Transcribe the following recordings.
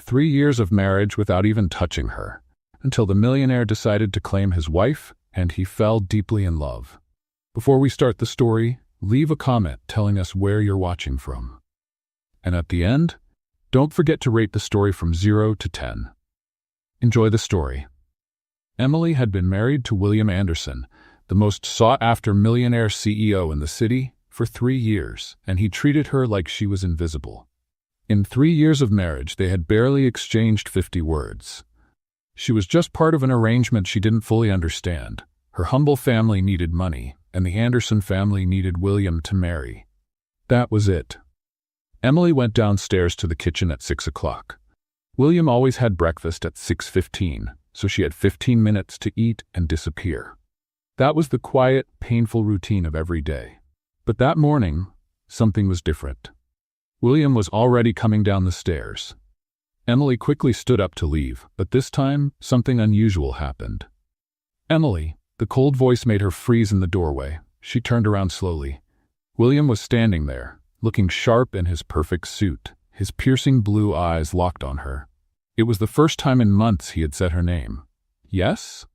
3 years of marriage without even touching her, until the millionaire decided to claim his wife, and he fell deeply in love. Before we start the story, leave a comment telling us where you're watching from. And at the end, don't forget to rate the story from 0 to 10. Enjoy the story. Emily had been married to William Anderson, the most sought-after millionaire CEO in the city, for 3 years, and he treated her like she was invisible. In 3 years of marriage, they had barely exchanged 50 words. She was just part of an arrangement she didn't fully understand. Her humble family needed money, and the Anderson family needed William to marry. That was it. Emily went downstairs to the kitchen at 6 o'clock. William always had breakfast at 6:15, so she had 15 minutes to eat and disappear. That was the quiet, painful routine of every day. But that morning, something was different. William was already coming down the stairs. Emily quickly stood up to leave, but this time, something unusual happened. "Emily," the cold voice made her freeze in the doorway. She turned around slowly. William was standing there, looking sharp in his perfect suit, his piercing blue eyes locked on her. It was the first time in months he had said her name. "Yes?"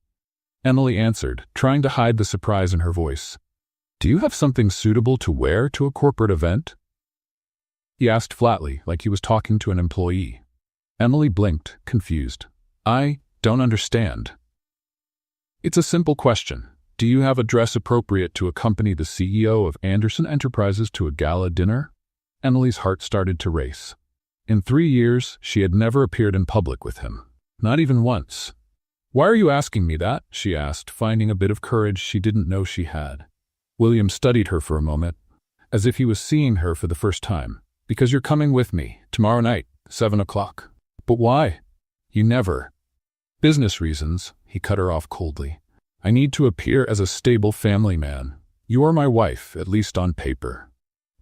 Emily answered, trying to hide the surprise in her voice. "Do you have something suitable to wear to a corporate event?" He asked flatly, like he was talking to an employee. Emily blinked, confused. "I don't understand." "It's a simple question. Do you have a dress appropriate to accompany the CEO of Anderson Enterprises to a gala dinner?" Emily's heart started to race. In 3 years, she had never appeared in public with him. Not even once. "Why are you asking me that?" she asked, finding a bit of courage she didn't know she had. William studied her for a moment, as if he was seeing her for the first time. "Because you're coming with me, tomorrow night, 7 o'clock. "But why?" "You never." "Business reasons," he cut her off coldly. "I need to appear as a stable family man. You are my wife, at least on paper."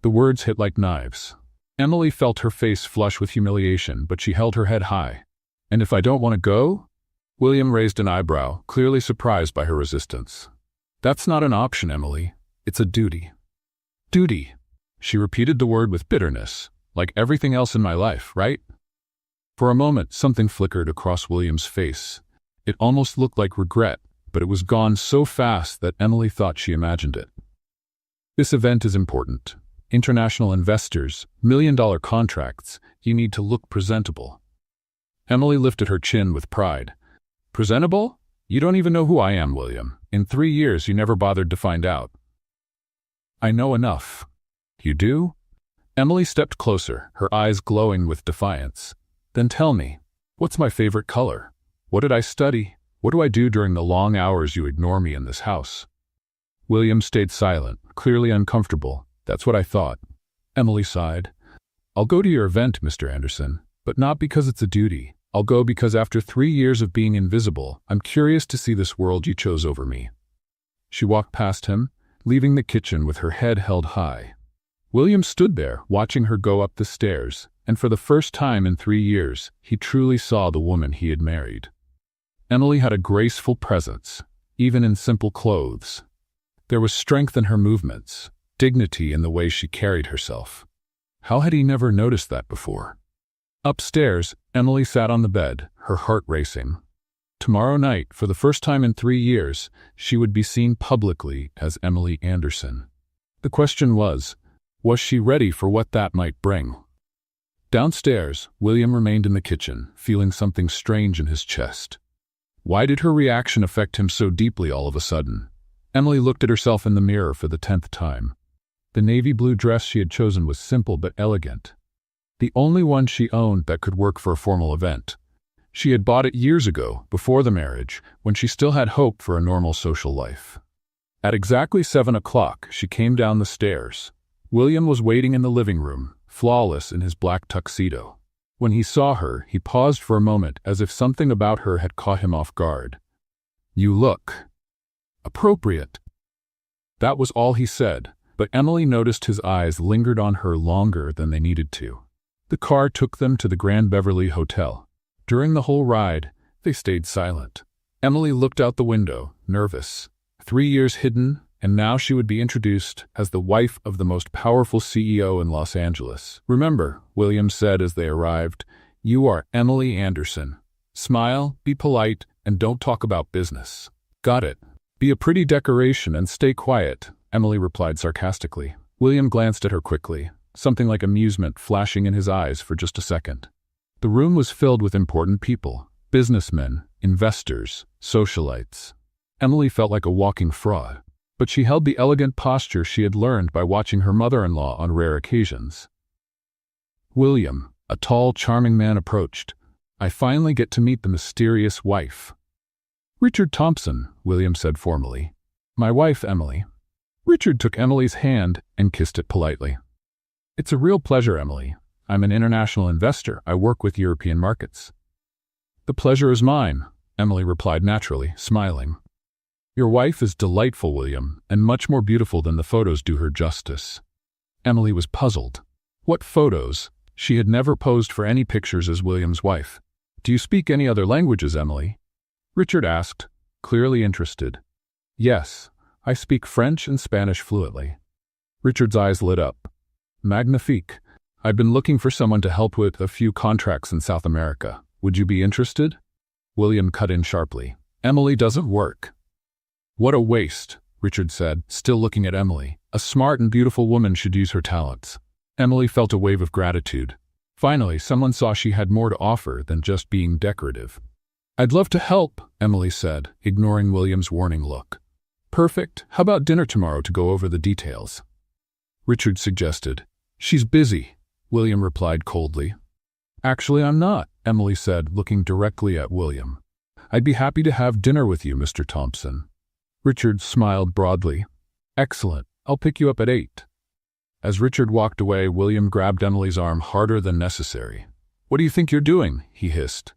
The words hit like knives. Emily felt her face flush with humiliation, but she held her head high. "And if I don't want to go?" William raised an eyebrow, clearly surprised by her resistance. "That's not an option, Emily. It's a duty." "Duty." She repeated the word with bitterness. "Like everything else in my life, right?" For a moment, something flickered across William's face. It almost looked like regret, but it was gone so fast that Emily thought she imagined it. "This event is important. International investors, million-dollar contracts. You need to look presentable." Emily lifted her chin with pride. "Presentable? You don't even know who I am, William. In 3 years, you never bothered to find out." "I know enough." "You do?" Emily stepped closer, her eyes glowing with defiance. "Then tell me, what's my favorite color? What did I study? What do I do during the long hours you ignore me in this house?" William stayed silent, clearly uncomfortable. "That's what I thought." Emily sighed. "I'll go to your event, Mr. Anderson, but not because it's a duty. I'll go because after 3 years of being invisible, I'm curious to see this world you chose over me." She walked past him, leaving the kitchen with her head held high. William stood there, watching her go up the stairs, and for the first time in 3 years, he truly saw the woman he had married. Emily had a graceful presence, even in simple clothes. There was strength in her movements, dignity in the way she carried herself. How had he never noticed that before? Upstairs, Emily sat on the bed, her heart racing. Tomorrow night, for the first time in 3 years, she would be seen publicly as Emily Anderson. The question was she ready for what that might bring? Downstairs, William remained in the kitchen, feeling something strange in his chest. Why did her reaction affect him so deeply all of a sudden? Emily looked at herself in the mirror for the 10th time. The navy blue dress she had chosen was simple but elegant. The only one she owned that could work for a formal event. She had bought it years ago, before the marriage, when she still had hope for a normal social life. At exactly 7 o'clock, she came down the stairs. William was waiting in the living room, flawless in his black tuxedo. When he saw her, he paused for a moment as if something about her had caught him off guard. "You look appropriate." That was all he said, but Emily noticed his eyes lingered on her longer than they needed to. The car took them to the Grand Beverly Hotel. During the whole ride, they stayed silent. Emily looked out the window, nervous. 3 years hidden, and now she would be introduced as the wife of the most powerful CEO in Los Angeles. "Remember," William said as they arrived, You are Emily Anderson. Smile, be polite, and don't talk about business. Got it. Be a pretty decoration and stay quiet, Emily replied sarcastically. William glanced at her quickly, something like amusement flashing in his eyes for just a second. The room was filled with important people, businessmen, investors, socialites. Emily felt like a walking fraud, but she held the elegant posture she had learned by watching her mother-in-law on rare occasions. William, a tall, charming man, approached. I finally get to meet the mysterious wife. Richard Thompson, William said formally. My wife, Emily. Richard took Emily's hand and kissed it politely. It's a real pleasure, Emily. I'm an international investor. I work with European markets. The pleasure is mine, Emily replied naturally, smiling. Your wife is delightful, William, and much more beautiful than the photos do her justice. Emily was puzzled. What photos? She had never posed for any pictures as William's wife. Do you speak any other languages, Emily? Richard asked, clearly interested. Yes, I speak French and Spanish fluently. Richard's eyes lit up. Magnifique. I've been looking for someone to help with a few contracts in South America. Would you be interested? William cut in sharply. Emily doesn't work. What a waste, Richard said, still looking at Emily. A smart and beautiful woman should use her talents. Emily felt a wave of gratitude. Finally, someone saw she had more to offer than just being decorative. I'd love to help, Emily said, ignoring William's warning look. Perfect. How about dinner tomorrow to go over the details? Richard suggested. She's busy, William replied coldly. Actually, I'm not, Emily said, looking directly at William. I'd be happy to have dinner with you, Mr. Thompson. Richard smiled broadly. Excellent. I'll pick you up at 8. As Richard walked away, William grabbed Emily's arm harder than necessary. What do you think you're doing? He hissed.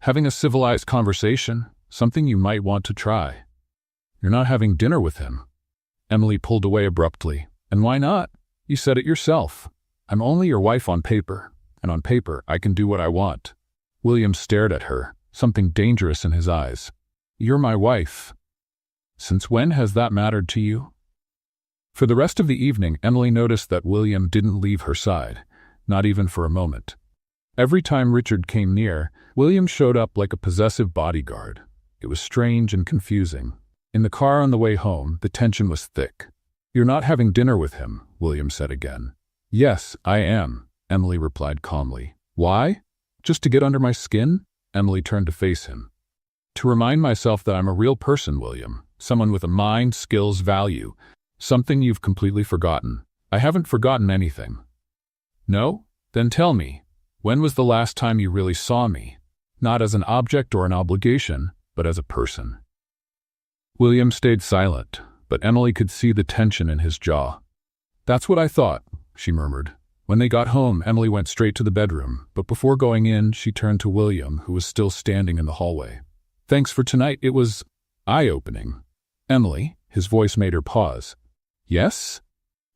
Having a civilized conversation, something you might want to try. You're not having dinner with him. Emily pulled away abruptly. And why not? You said it yourself. I'm only your wife on paper, and on paper I can do what I want. William stared at her, something dangerous in his eyes. You're my wife. Since when has that mattered to you? For the rest of the evening, Emily noticed that William didn't leave her side, not even for a moment. Every time Richard came near, William showed up like a possessive bodyguard. It was strange and confusing. In the car on the way home, the tension was thick. You're not having dinner with him, William said again. Yes, I am, Emily replied calmly. Why? Just to get under my skin? Emily turned to face him. To remind myself that I'm a real person, William. Someone with a mind, skills, value. Something you've completely forgotten. I haven't forgotten anything. No? Then tell me, when was the last time you really saw me? Not as an object or an obligation, but as a person. William stayed silent, but Emily could see the tension in his jaw. That's what I thought, she murmured. When they got home, Emily went straight to the bedroom, but before going in, she turned to William, who was still standing in the hallway. Thanks for tonight. It was eye-opening. Emily, his voice made her pause. Yes?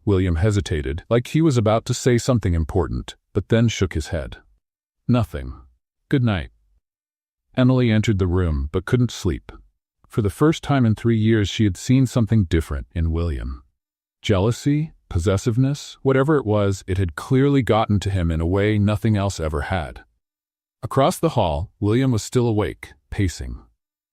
William hesitated, like he was about to say something important, but then shook his head. Nothing. Good night. Emily entered the room, but couldn't sleep. For the first time in 3 years, she had seen something different in William. Jealousy, possessiveness, whatever it was, it had clearly gotten to him in a way nothing else ever had. Across the hall, William was still awake, pacing.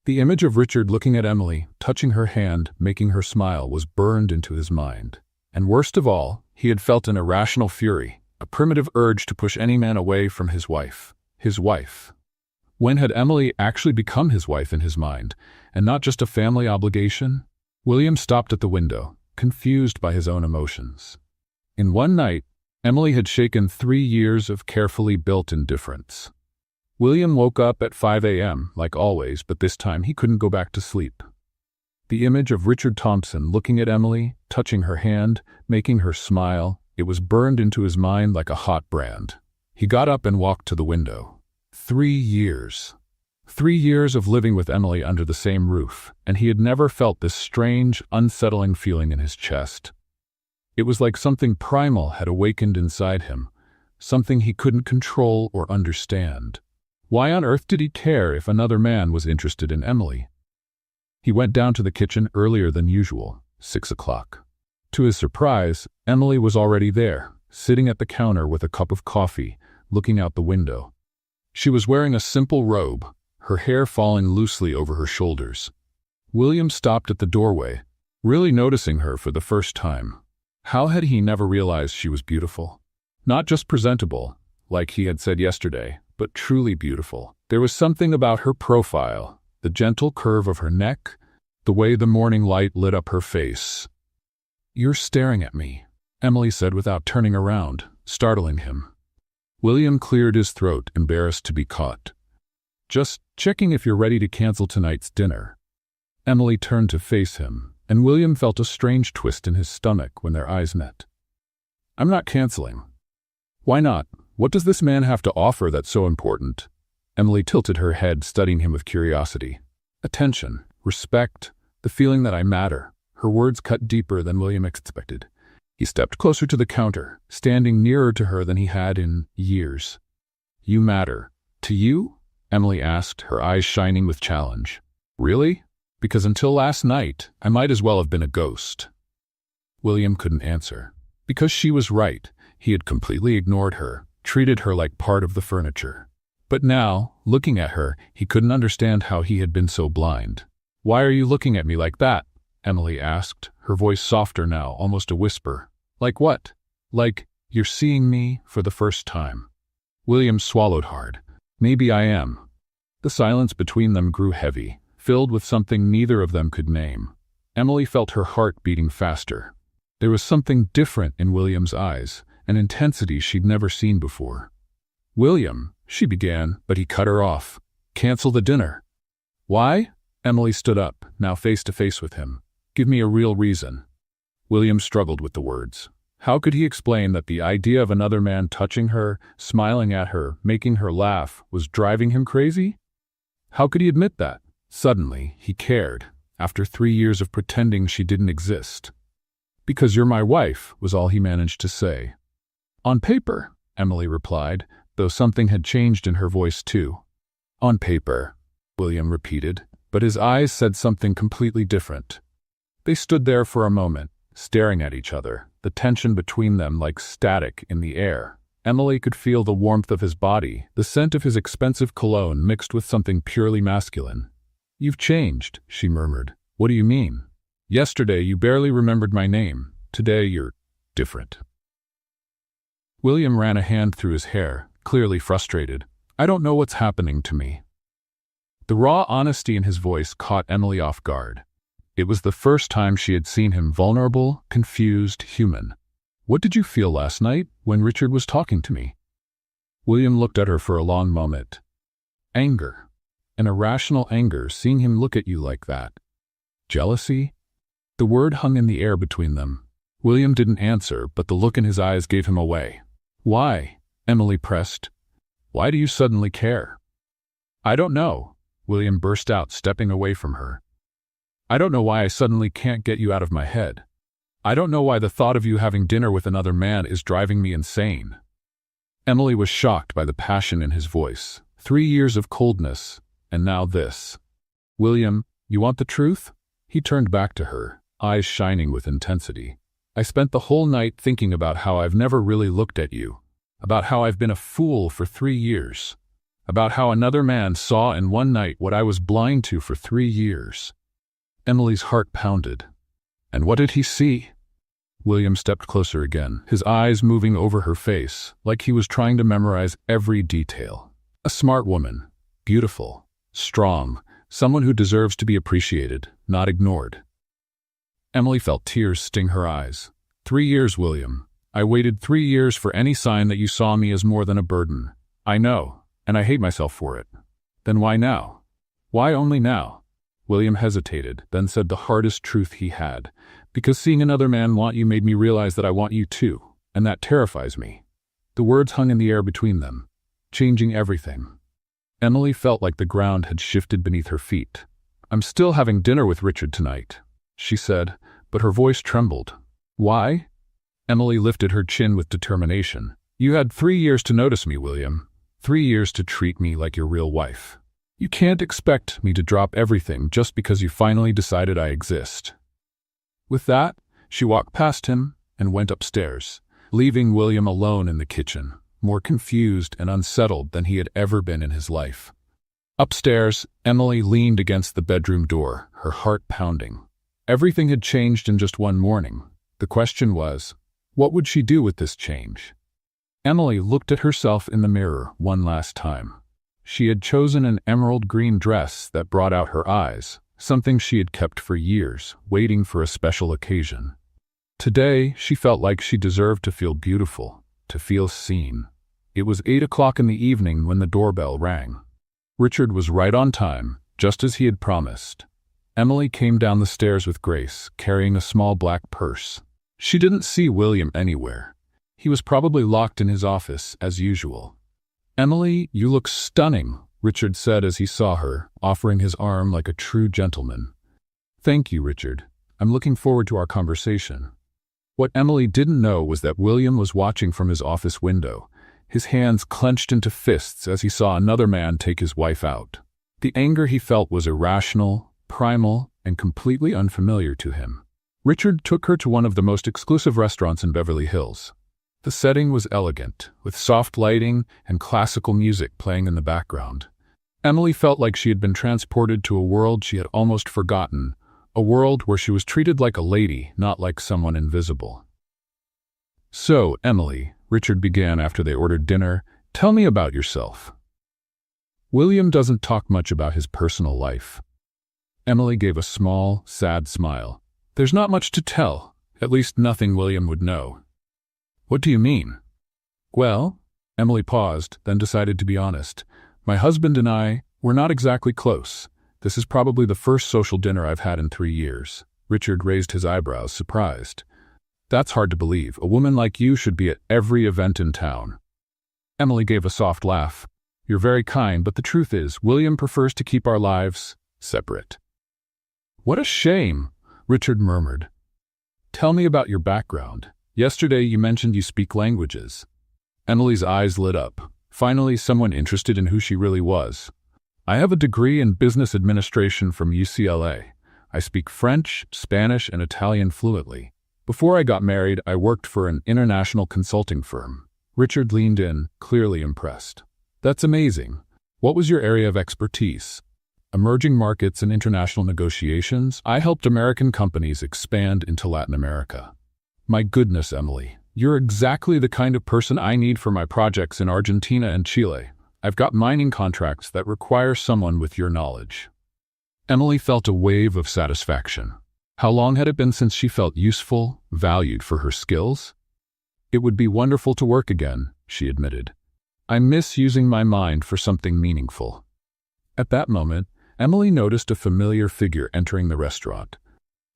The image of Richard looking at Emily, touching her hand, making her smile, was burned into his mind. And worst of all, he had felt an irrational fury, a primitive urge to push any man away from his wife. His wife. When had Emily actually become his wife in his mind, and not just a family obligation? William stopped at the window, confused by his own emotions. In one night, Emily had shaken 3 years of carefully built indifference. William woke up at 5 a.m., like always, but this time he couldn't go back to sleep. The image of Richard Thompson looking at Emily, touching her hand, making her smile, it was burned into his mind like a hot brand. He got up and walked to the window. 3 years. 3 years of living with Emily under the same roof, and he had never felt this strange, unsettling feeling in his chest. It was like something primal had awakened inside him, something he couldn't control or understand. Why on earth did he care if another man was interested in Emily? He went down to the kitchen earlier than usual, 6 o'clock. To his surprise, Emily was already there, sitting at the counter with a cup of coffee, looking out the window. She was wearing a simple robe, her hair falling loosely over her shoulders. William stopped at the doorway, really noticing her for the first time. How had he never realized she was beautiful? Not just presentable, like he had said yesterday, but truly beautiful. There was something about her profile, the gentle curve of her neck, the way the morning light lit up her face. "You're staring at me," Emily said without turning around, startling him. William cleared his throat, embarrassed to be caught. "Just checking if you're ready to cancel tonight's dinner." Emily turned to face him, and William felt a strange twist in his stomach when their eyes met. "I'm not canceling." "Why not? What does this man have to offer that's so important?" Emily tilted her head, studying him with curiosity. "Attention, respect, the feeling that I matter." Her words cut deeper than William expected. He stepped closer to the counter, standing nearer to her than he had in years. "You matter. To you?" Emily asked, her eyes shining with challenge. "Really? Because until last night, I might as well have been a ghost." William couldn't answer. Because she was right, he had completely ignored her, treated her like part of the furniture. But now, looking at her, he couldn't understand how he had been so blind. "Why are you looking at me like that?" Emily asked, her voice softer now, almost a whisper. "Like what?" "Like, you're seeing me for the first time." William swallowed hard. "Maybe I am." The silence between them grew heavy, filled with something neither of them could name. Emily felt her heart beating faster. There was something different in William's eyes, an intensity she'd never seen before. "William," she began, but he cut her off. "Cancel the dinner." "Why?" Emily stood up, now face to face with him. "Give me a real reason." William struggled with the words. How could he explain that the idea of another man touching her, smiling at her, making her laugh, was driving him crazy? How could he admit that? Suddenly, he cared, after 3 years of pretending she didn't exist. "Because you're my wife," was all he managed to say. "On paper," Emily replied, though something had changed in her voice too. "On paper," William repeated, but his eyes said something completely different. They stood there for a moment, staring at each other, the tension between them like static in the air. Emily could feel the warmth of his body, the scent of his expensive cologne mixed with something purely masculine. "You've changed," she murmured. "What do you mean?" "Yesterday you barely remembered my name. Today you're different." William ran a hand through his hair, clearly frustrated. "I don't know what's happening to me." The raw honesty in his voice caught Emily off guard. It was the first time she had seen him vulnerable, confused, human. "What did you feel last night when Richard was talking to me?" William looked at her for a long moment. "Anger. An irrational anger, seeing him look at you like that." "Jealousy?" The word hung in the air between them. William didn't answer, but the look in his eyes gave him away. "Why?" Emily pressed. "Why do you suddenly care?" "I don't know," William burst out, stepping away from her. "I don't know why I suddenly can't get you out of my head. I don't know why the thought of you having dinner with another man is driving me insane." Emily was shocked by the passion in his voice. 3 years of coldness, and now this. "William, you want the truth?" He turned back to her, eyes shining with intensity. "I spent the whole night thinking about how I've never really looked at you, about how I've been a fool for 3 years, about how another man saw in one night what I was blind to for 3 years. Emily's heart pounded. "And what did he see?" William stepped closer again, his eyes moving over her face, like he was trying to memorize every detail. "A smart woman, beautiful, strong, someone who deserves to be appreciated, not ignored." Emily felt tears sting her eyes. 3 years, William. I waited 3 years for any sign that you saw me as more than a burden. I know, and I hate myself for it. Then why now? Why only now? William hesitated, then said the hardest truth he had. "Because seeing another man want you made me realize that I want you too, and that terrifies me." The words hung in the air between them, changing everything. Emily felt like the ground had shifted beneath her feet. "I'm still having dinner with Richard tonight," she said, but her voice trembled. "Why?" Emily lifted her chin with determination. "You had 3 years to notice me, William. 3 years to treat me like your real wife. You can't expect me to drop everything just because you finally decided I exist." With that, she walked past him and went upstairs, leaving William alone in the kitchen, more confused and unsettled than he had ever been in his life. Upstairs, Emily leaned against the bedroom door, her heart pounding. Everything had changed in just one morning. The question was, what would she do with this change? Emily looked at herself in the mirror one last time. She had chosen an emerald green dress that brought out her eyes, something she had kept for years, waiting for a special occasion. Today, she felt like she deserved to feel beautiful, to feel seen. It was 8 o'clock in the evening when the doorbell rang. Richard was right on time, just as he had promised. Emily came down the stairs with Grace, carrying a small black purse. She didn't see William anywhere. He was probably locked in his office, as usual. "Emily, you look stunning," Richard said as he saw her, offering his arm like a true gentleman. "Thank you, Richard. I'm looking forward to our conversation." What Emily didn't know was that William was watching from his office window, his hands clenched into fists as he saw another man take his wife out. The anger he felt was irrational, primal, and completely unfamiliar to him. Richard took her to one of the most exclusive restaurants in Beverly Hills. The setting was elegant, with soft lighting and classical music playing in the background. Emily felt like she had been transported to a world she had almost forgotten, a world where she was treated like a lady, not like someone invisible. "So, Emily," Richard began after they ordered dinner, "tell me about yourself." "William doesn't talk much about his personal life." Emily gave a small, sad smile. "There's not much to tell, at least nothing William would know." "What do you mean?" "Well," Emily paused, then decided to be honest. "My husband and I, we're not exactly close. This is probably the first social dinner I've had in 3 years." Richard raised his eyebrows, surprised. "That's hard to believe. A woman like you should be at every event in town." Emily gave a soft laugh. "You're very kind, but the truth is, William prefers to keep our lives separate." "What a shame," Richard murmured. "Tell me about your background. Yesterday you mentioned you speak languages." Emily's eyes lit up. Finally, someone interested in who she really was. "I have a degree in business administration from UCLA. I speak French, Spanish, and Italian fluently. Before I got married, I worked for an international consulting firm." Richard leaned in, clearly impressed. "That's amazing. What was your area of expertise?" "Emerging markets and international negotiations. I helped American companies expand into Latin America." "My goodness, Emily, you're exactly the kind of person I need for my projects in Argentina and Chile. I've got mining contracts that require someone with your knowledge." Emily felt a wave of satisfaction. How long had it been since she felt useful, valued for her skills? "It would be wonderful to work again," she admitted. "I miss using my mind for something meaningful." At that moment, Emily noticed a familiar figure entering the restaurant.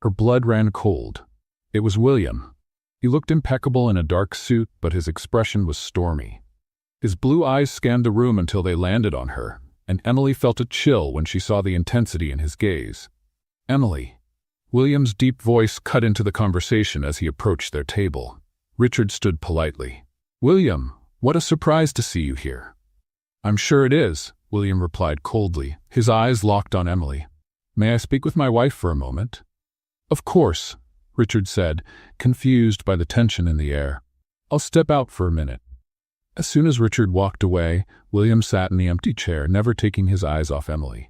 Her blood ran cold. It was William. He looked impeccable in a dark suit, but his expression was stormy. His blue eyes scanned the room until they landed on her, and Emily felt a chill when she saw the intensity in his gaze. "Emily." William's deep voice cut into the conversation as he approached their table. Richard stood politely. "William, what a surprise to see you here." "I'm sure it is," William replied coldly, his eyes locked on Emily. "May I speak with my wife for a moment?" "Of course," Richard said, confused by the tension in the air. "I'll step out for a minute." As soon as Richard walked away, William sat in the empty chair, never taking his eyes off Emily.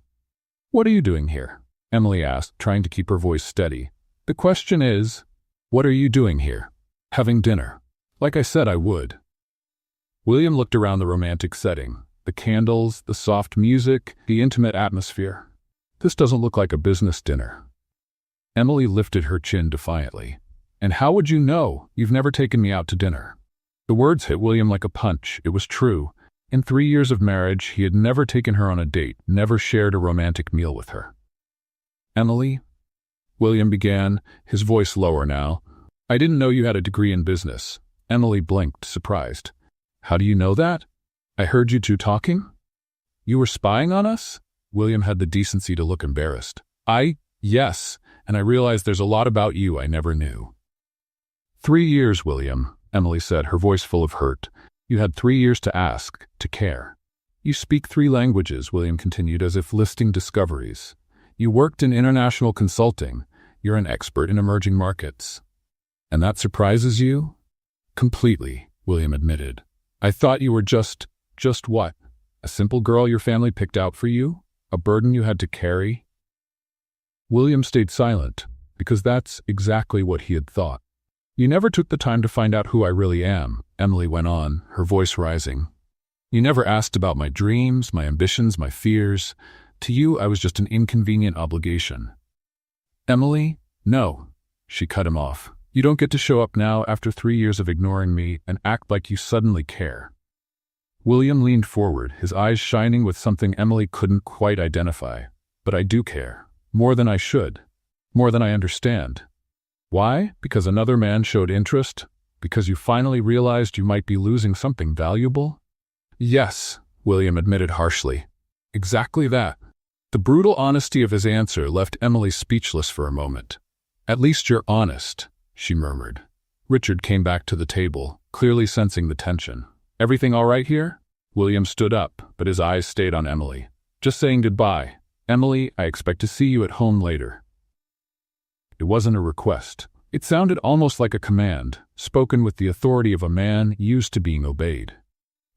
"What are you doing here?" Emily asked, trying to keep her voice steady. "The question is, what are you doing here?" "Having dinner. Like I said I would." William looked around the romantic setting, the candles, the soft music, the intimate atmosphere. "This doesn't look like a business dinner." Emily lifted her chin defiantly. "And how would you know? You've never taken me out to dinner." The words hit William like a punch. It was true. In 3 years of marriage, he had never taken her on a date, never shared a romantic meal with her. "Emily," William began, his voice lower now, "I didn't know you had a degree in business." Emily blinked, surprised. "How do you know that? I heard you two talking." "You were spying on us?" William had the decency to look embarrassed. Yes, and I realized there's a lot about you I never knew." 3 years, William," Emily said, her voice full of hurt. "You had 3 years to ask, to care." "You speak 3 languages," William continued, as if listing discoveries. "You worked in international consulting. You're an expert in emerging markets." "And that surprises you?" "Completely," William admitted. I thought you were just what? A simple girl your family picked out for you? A burden you had to carry?" William stayed silent, because that's exactly what he had thought. "You never took the time to find out who I really am," Emily went on, her voice rising. "You never asked about my dreams, my ambitions, my fears. To you, I was just an inconvenient obligation." "Emily, no," she cut him off. "You don't get to show up now after 3 years of ignoring me and act like you suddenly care." William leaned forward, his eyes shining with something Emily couldn't quite identify. "But I do care. More than I should. More than I understand." "Why? Because another man showed interest? Because you finally realized you might be losing something valuable?" "Yes," William admitted harshly. "Exactly that." The brutal honesty of his answer left Emily speechless for a moment. "At least you're honest," she murmured. Richard came back to the table, clearly sensing the tension. "Everything all right here?" William stood up, but his eyes stayed on Emily. "Just saying goodbye. Emily, I expect to see you at home later." It wasn't a request. It sounded almost like a command, spoken with the authority of a man used to being obeyed.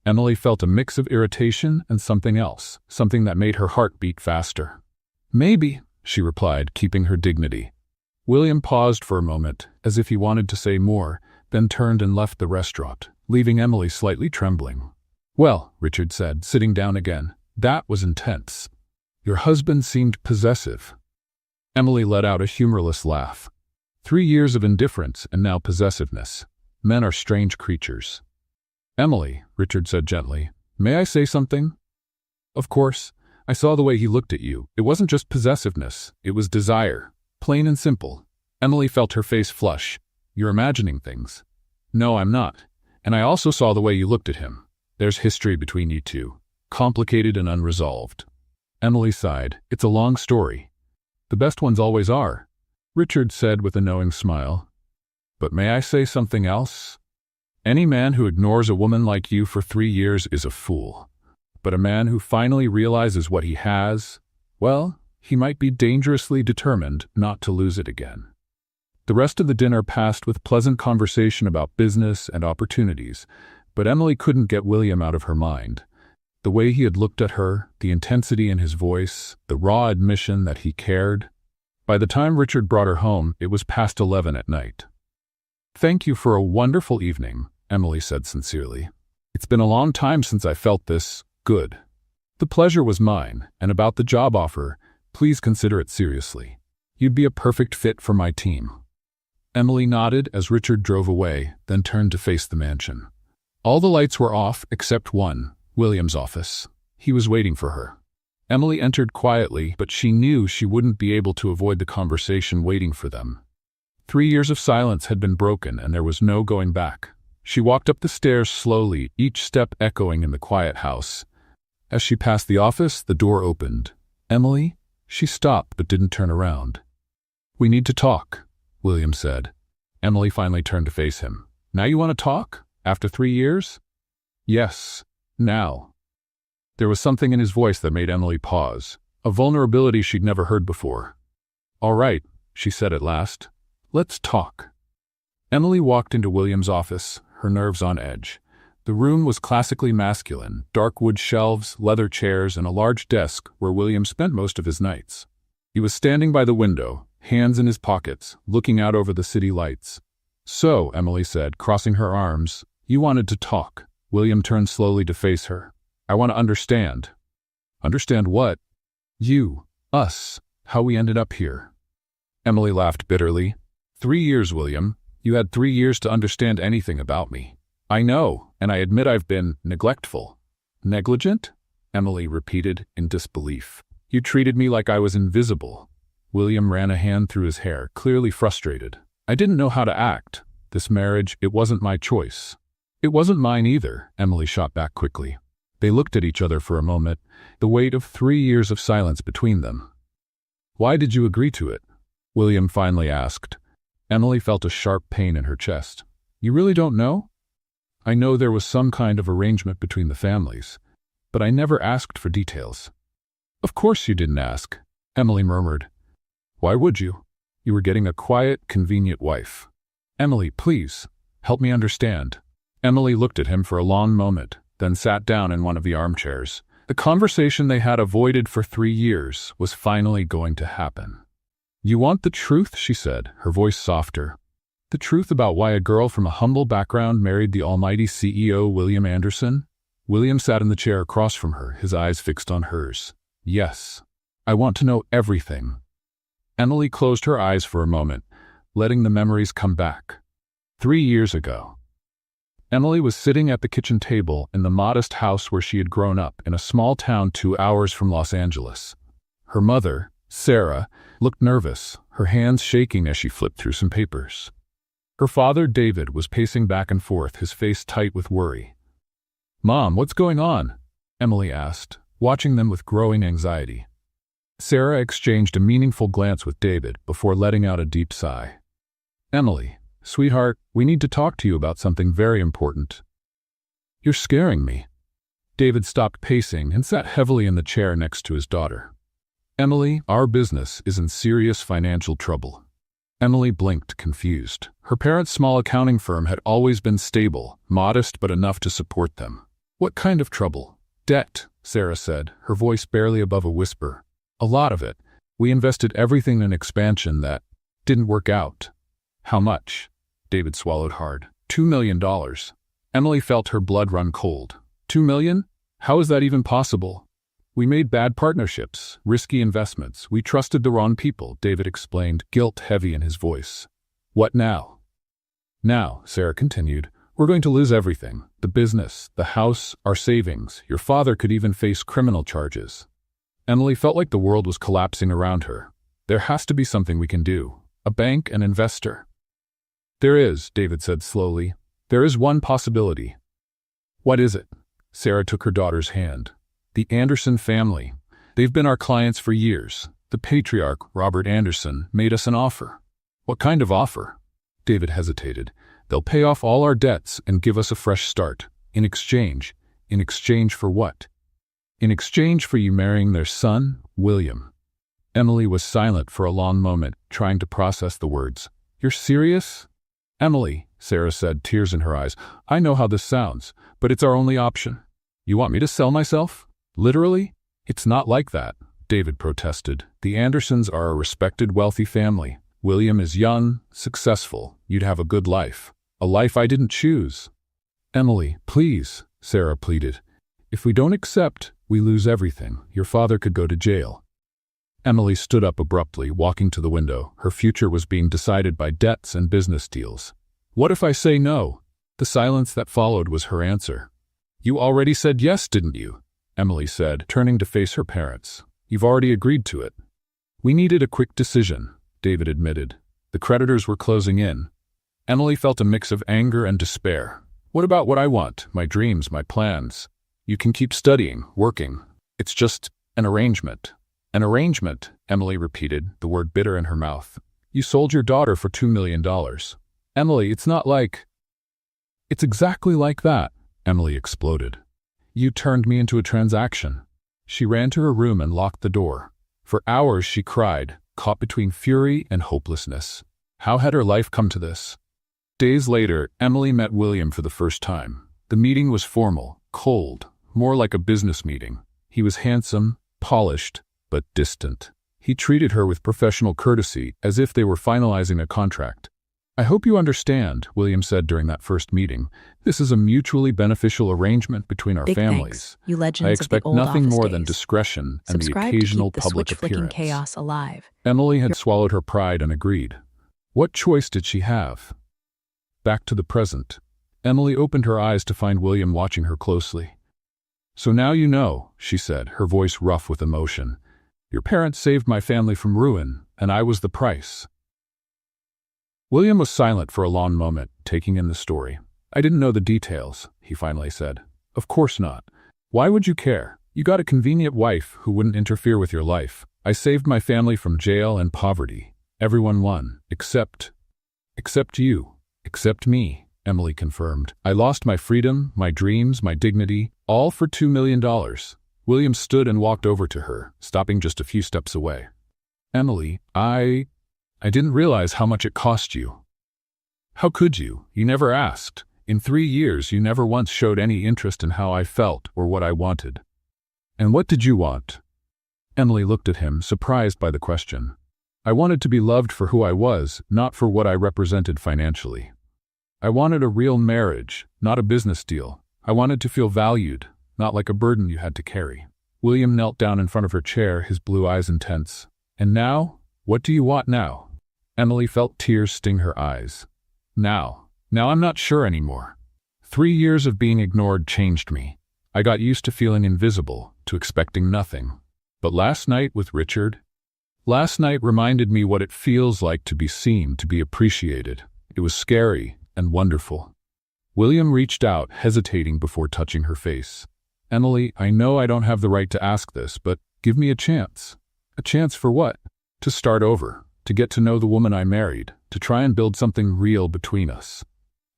Emily felt a mix of irritation and something else, something that made her heart beat faster. "Maybe," she replied, keeping her dignity. William paused for a moment, as if he wanted to say more, then turned and left the restaurant, leaving Emily slightly trembling. "Well," Richard said, sitting down again, "that was intense. Your husband seemed possessive." Emily let out a humorless laugh. 3 years of indifference and now possessiveness. Men are strange creatures. "Emily," Richard said gently, "may I say something?" "Of course. I saw the way he looked at you. It wasn't just possessiveness, it was desire. Plain and simple." Emily felt her face flush. "You're imagining things." "No, I'm not. And I also saw the way you looked at him. There's history between you two. Complicated and unresolved." Emily sighed. "It's a long story." "The best ones always are," Richard said with a knowing smile. "But may I say something else? Any man who ignores a woman like you for 3 years is a fool. But a man who finally realizes what he has, well, he might be dangerously determined not to lose it again." The rest of the dinner passed with pleasant conversation about business and opportunities, but Emily couldn't get William out of her mind. The way he had looked at her, the intensity in his voice, the raw admission that he cared. By the time Richard brought her home, it was past 11 at night. "Thank you for a wonderful evening," Emily said sincerely. "It's been a long time since I felt this good. The pleasure was mine, and about the job offer, please consider it seriously. You'd be a perfect fit for my team." Emily nodded as Richard drove away, then turned to face the mansion. All the lights were off except one, William's office. He was waiting for her. Emily entered quietly, but she knew she wouldn't be able to avoid the conversation waiting for them. 3 years of silence had been broken, and there was no going back. She walked up the stairs slowly, each step echoing in the quiet house. As she passed the office, the door opened. "Emily?" She stopped but didn't turn around. "We need to talk," William said. Emily finally turned to face him. "Now you want to talk? After 3 years?" "Yes, now." There was something in his voice that made Emily pause, a vulnerability she'd never heard before. "All right," she said at last. "Let's talk." Emily walked into William's office, her nerves on edge. The room was classically masculine, dark wood shelves, leather chairs, and a large desk where William spent most of his nights. He was standing by the window, hands in his pockets, looking out over the city lights. "So," Emily said, crossing her arms, "you wanted to talk." William turned slowly to face her. "I want to understand." "Understand what?" "You, us, how we ended up here." Emily laughed bitterly. 3 years, William. You had 3 years to understand anything about me." "I know, and I admit I've been neglectful." "Negligent?" Emily repeated in disbelief. "You treated me like I was invisible." William ran a hand through his hair, clearly frustrated. "I didn't know how to act. This marriage, it wasn't my choice." "It wasn't mine either," Emily shot back quickly. They looked at each other for a moment, the weight of 3 years of silence between them. "Why did you agree to it?" William finally asked. Emily felt a sharp pain in her chest. "You really don't know?" "I know there was some kind of arrangement between the families, but I never asked for details." "Of course you didn't ask," Emily murmured. "Why would you? You were getting a quiet, convenient wife." "Emily, please, help me understand." Emily looked at him for a long moment, then sat down in one of the armchairs. The conversation they had avoided for 3 years was finally going to happen. "You want the truth?" she said, her voice softer. "The truth about why a girl from a humble background married the almighty CEO William Anderson?" William sat in the chair across from her, his eyes fixed on hers. "Yes. I want to know everything." Emily closed her eyes for a moment, letting the memories come back. 3 years ago. Emily was sitting at the kitchen table in the modest house where she had grown up in a small town 2 hours from Los Angeles. Her mother, Sarah, looked nervous, her hands shaking as she flipped through some papers. Her father, David, was pacing back and forth, his face tight with worry. "Mom, what's going on?" Emily asked, watching them with growing anxiety. Sarah exchanged a meaningful glance with David before letting out a deep sigh. "Emily, sweetheart, we need to talk to you about something very important." "You're scaring me." David stopped pacing and sat heavily in the chair next to his daughter. "Emily, our business is in serious financial trouble." Emily blinked, confused. Her parents' small accounting firm had always been stable, modest but enough to support them. "What kind of trouble?" "Debt," Sarah said, her voice barely above a whisper. "A lot of it. We invested everything in expansion that didn't work out." "How much?" David swallowed hard. $2 million. Emily felt her blood run cold. $2 million? How is that even possible? "We made bad partnerships, risky investments. We trusted the wrong people," David explained, guilt heavy in his voice. "What now?" "Now," Sarah continued, "we're going to lose everything. The business, the house, our savings. Your father could even face criminal charges." Emily felt like the world was collapsing around her. "There has to be something we can do. A bank, an investor." "There is," David said slowly. "There is one possibility." "What is it?" Sarah took her daughter's hand. "The Anderson family. They've been our clients for years. The patriarch, Robert Anderson, made us an offer." "What kind of offer?" David hesitated. "They'll pay off all our debts and give us a fresh start. In exchange. In exchange for what?" "In exchange for you marrying their son, William." Emily was silent for a long moment, trying to process the words. "You're serious?" "Emily," Sarah said, tears in her eyes, "I know how this sounds, but it's our only option." "You want me to sell myself? Literally?" "It's not like that," David protested. "The Andersons are a respected, wealthy family. William is young, successful. You'd have a good life. A life I didn't choose." "Emily, please," Sarah pleaded. "If we don't accept, we lose everything. Your father could go to jail." Emily stood up abruptly, walking to the window. Her future was being decided by debts and business deals. "What if I say no?" The silence that followed was her answer. "You already said yes, didn't you?" Emily said, turning to face her parents. "You've already agreed to it." "We needed a quick decision," David admitted. The creditors were closing in. Emily felt a mix of anger and despair. "What about what I want, my dreams, my plans? You can keep studying, working. It's just an arrangement." "An arrangement," Emily repeated, the word bitter in her mouth. "You sold your daughter for $2 million. Emily, it's not like—" "It's exactly like that," Emily exploded. "You turned me into a transaction." She ran to her room and locked the door. For hours she cried, caught between fury and hopelessness. How had her life come to this? Days later, Emily met William for the first time. The meeting was formal, cold, more like a business meeting. He was handsome, polished, but distant. He treated her with professional courtesy, as if they were finalizing a contract. "I hope you understand," William said during that first meeting. "This is a mutually beneficial arrangement between our Big families. thanks, you legends I of the expect old nothing office more than days. discretion and the Subscribe to occasional keep the public switch-flicking appearance." chaos alive. Emily had swallowed her pride and agreed. What choice did she have? Back to the present. Emily opened her eyes to find William watching her closely. "So now you know," she said, her voice rough with emotion. "Your parents saved my family from ruin, and I was the price." William was silent for a long moment, taking in the story. "I didn't know the details," he finally said. "Of course not. Why would you care? You got a convenient wife who wouldn't interfere with your life. I saved my family from jail and poverty. Everyone won, except you, except me," Emily confirmed. "I lost my freedom, my dreams, my dignity, all for $2 million. William stood and walked over to her, stopping just a few steps away. "Emily, I didn't realize how much it cost you." "How could you? You never asked. In 3 years, you never once showed any interest in how I felt or what I wanted. And what did you want? Emily looked at him, surprised by the question. I wanted to be loved for who I was, not for what I represented financially. I wanted a real marriage, not a business deal. I wanted to feel valued, not like a burden you had to carry. William knelt down in front of her chair, his blue eyes intense. And now? What do you want now? Emily felt tears sting her eyes. Now I'm not sure anymore. 3 years of being ignored changed me. I got used to feeling invisible, to expecting nothing. But last night reminded me what it feels like to be seen, to be appreciated. It was scary and wonderful. William reached out, hesitating before touching her face. Emily, I know I don't have the right to ask this, but give me a chance. A chance for what? To start over, to get to know the woman I married, to try and build something real between us.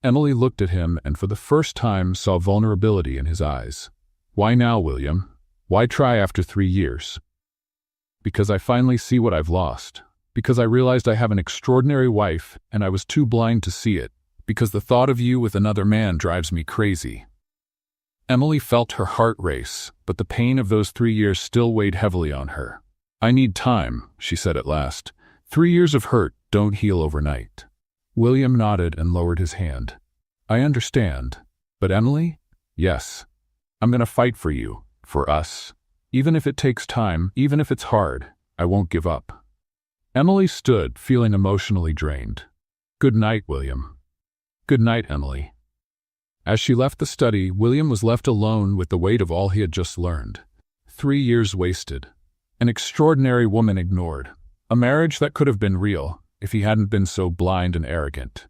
Emily looked at him and for the first time saw vulnerability in his eyes. Why now, William? Why try after 3 years? Because I finally see what I've lost. Because I realized I have an extraordinary wife and I was too blind to see it. Because the thought of you with another man drives me crazy. Emily felt her heart race, but the pain of those 3 years still weighed heavily on her. I need time, she said at last. 3 years of hurt don't heal overnight. William nodded and lowered his hand. I understand. But Emily? Yes. I'm going to fight for you, for us. Even if it takes time, even if it's hard, I won't give up. Emily stood, feeling emotionally drained. Good night, William. Good night, Emily. As she left the study, William was left alone with the weight of all he had just learned. 3 years wasted. An extraordinary woman ignored. A marriage that could have been real, if he hadn't been so blind and arrogant.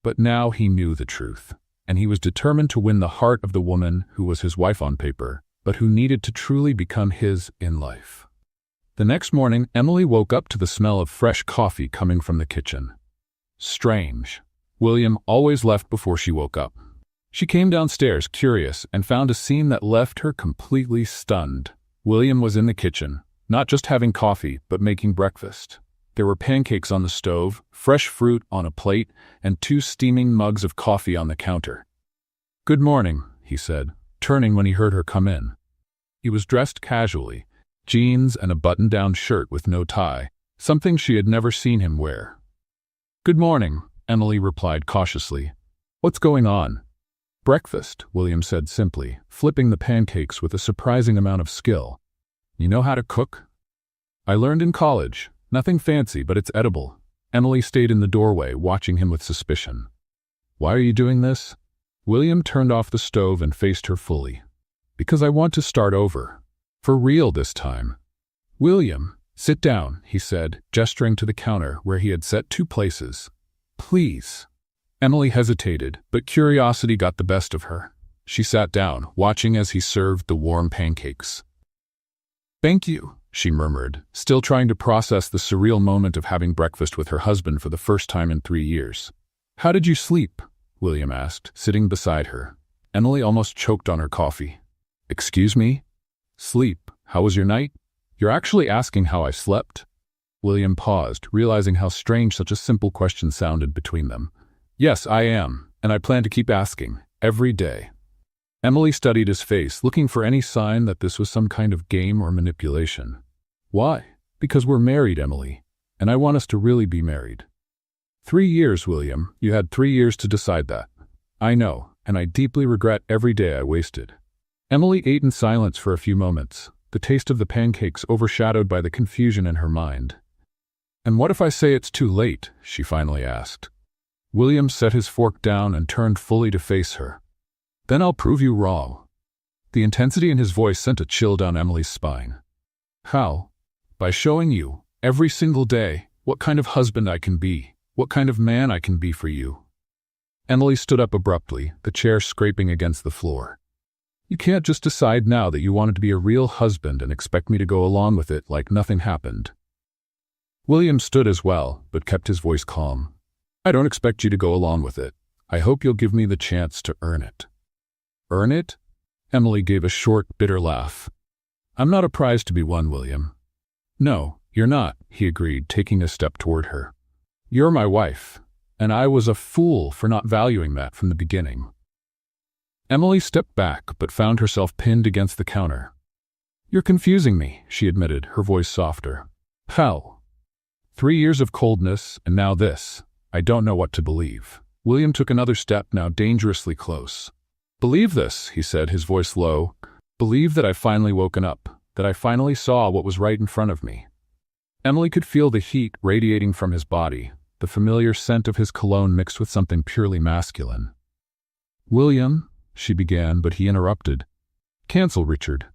But now he knew the truth, and he was determined to win the heart of the woman who was his wife on paper, but who needed to truly become his in life. The next morning, Emily woke up to the smell of fresh coffee coming from the kitchen. Strange. William always left before she woke up. She came downstairs, curious, and found a scene that left her completely stunned. William was in the kitchen, not just having coffee, but making breakfast. There were pancakes on the stove, fresh fruit on a plate, and 2 steaming mugs of coffee on the counter. Good morning, he said, turning when he heard her come in. He was dressed casually, jeans and a button-down shirt with no tie, something she had never seen him wear. Good morning, Emily replied cautiously. What's going on? Breakfast, William said simply, flipping the pancakes with a surprising amount of skill. You know how to cook? I learned in college. Nothing fancy, but it's edible. Emily stayed in the doorway, watching him with suspicion. Why are you doing this? William turned off the stove and faced her fully. Because I want to start over. For real this time. William, sit down, he said, gesturing to the counter where he had set 2 places. Please. Emily hesitated, but curiosity got the best of her. She sat down, watching as he served the warm pancakes. Thank you, she murmured, still trying to process the surreal moment of having breakfast with her husband for the first time in 3 years. How did you sleep? William asked, sitting beside her. Emily almost choked on her coffee. Excuse me? Sleep. How was your night? You're actually asking how I slept? William paused, realizing how strange such a simple question sounded between them. Yes, I am, and I plan to keep asking, every day. Emily studied his face, looking for any sign that this was some kind of game or manipulation. Why? Because we're married, Emily, and I want us to really be married. 3 years, William. You had 3 years to decide that. I know, and I deeply regret every day I wasted. Emily ate in silence for a few moments, the taste of the pancakes overshadowed by the confusion in her mind. And what if I say it's too late? She finally asked. William set his fork down and turned fully to face her. Then I'll prove you wrong. The intensity in his voice sent a chill down Emily's spine. How? By showing you, every single day, what kind of husband I can be, what kind of man I can be for you. Emily stood up abruptly, the chair scraping against the floor. You can't just decide now that you wanted to be a real husband and expect me to go along with it like nothing happened. William stood as well, but kept his voice calm. I don't expect you to go along with it. I hope you'll give me the chance to earn it. Earn it? Emily gave a short, bitter laugh. I'm not a prize to be won, William. No, you're not, he agreed, taking a step toward her. You're my wife, And I was a fool for not valuing that from the beginning. Emily stepped back, but found herself pinned against the counter. "You're confusing me," she admitted, her voice softer. "How? 3 years of coldness, and now this. I don't know what to believe." William took another step, now dangerously close. "Believe this," he said, his voice low. "Believe that I've finally woken up, that I finally saw what was right in front of me." Emily could feel the heat radiating from his body, the familiar scent of his cologne mixed with something purely masculine. "William," she began, but he interrupted. "Cancel, Richard."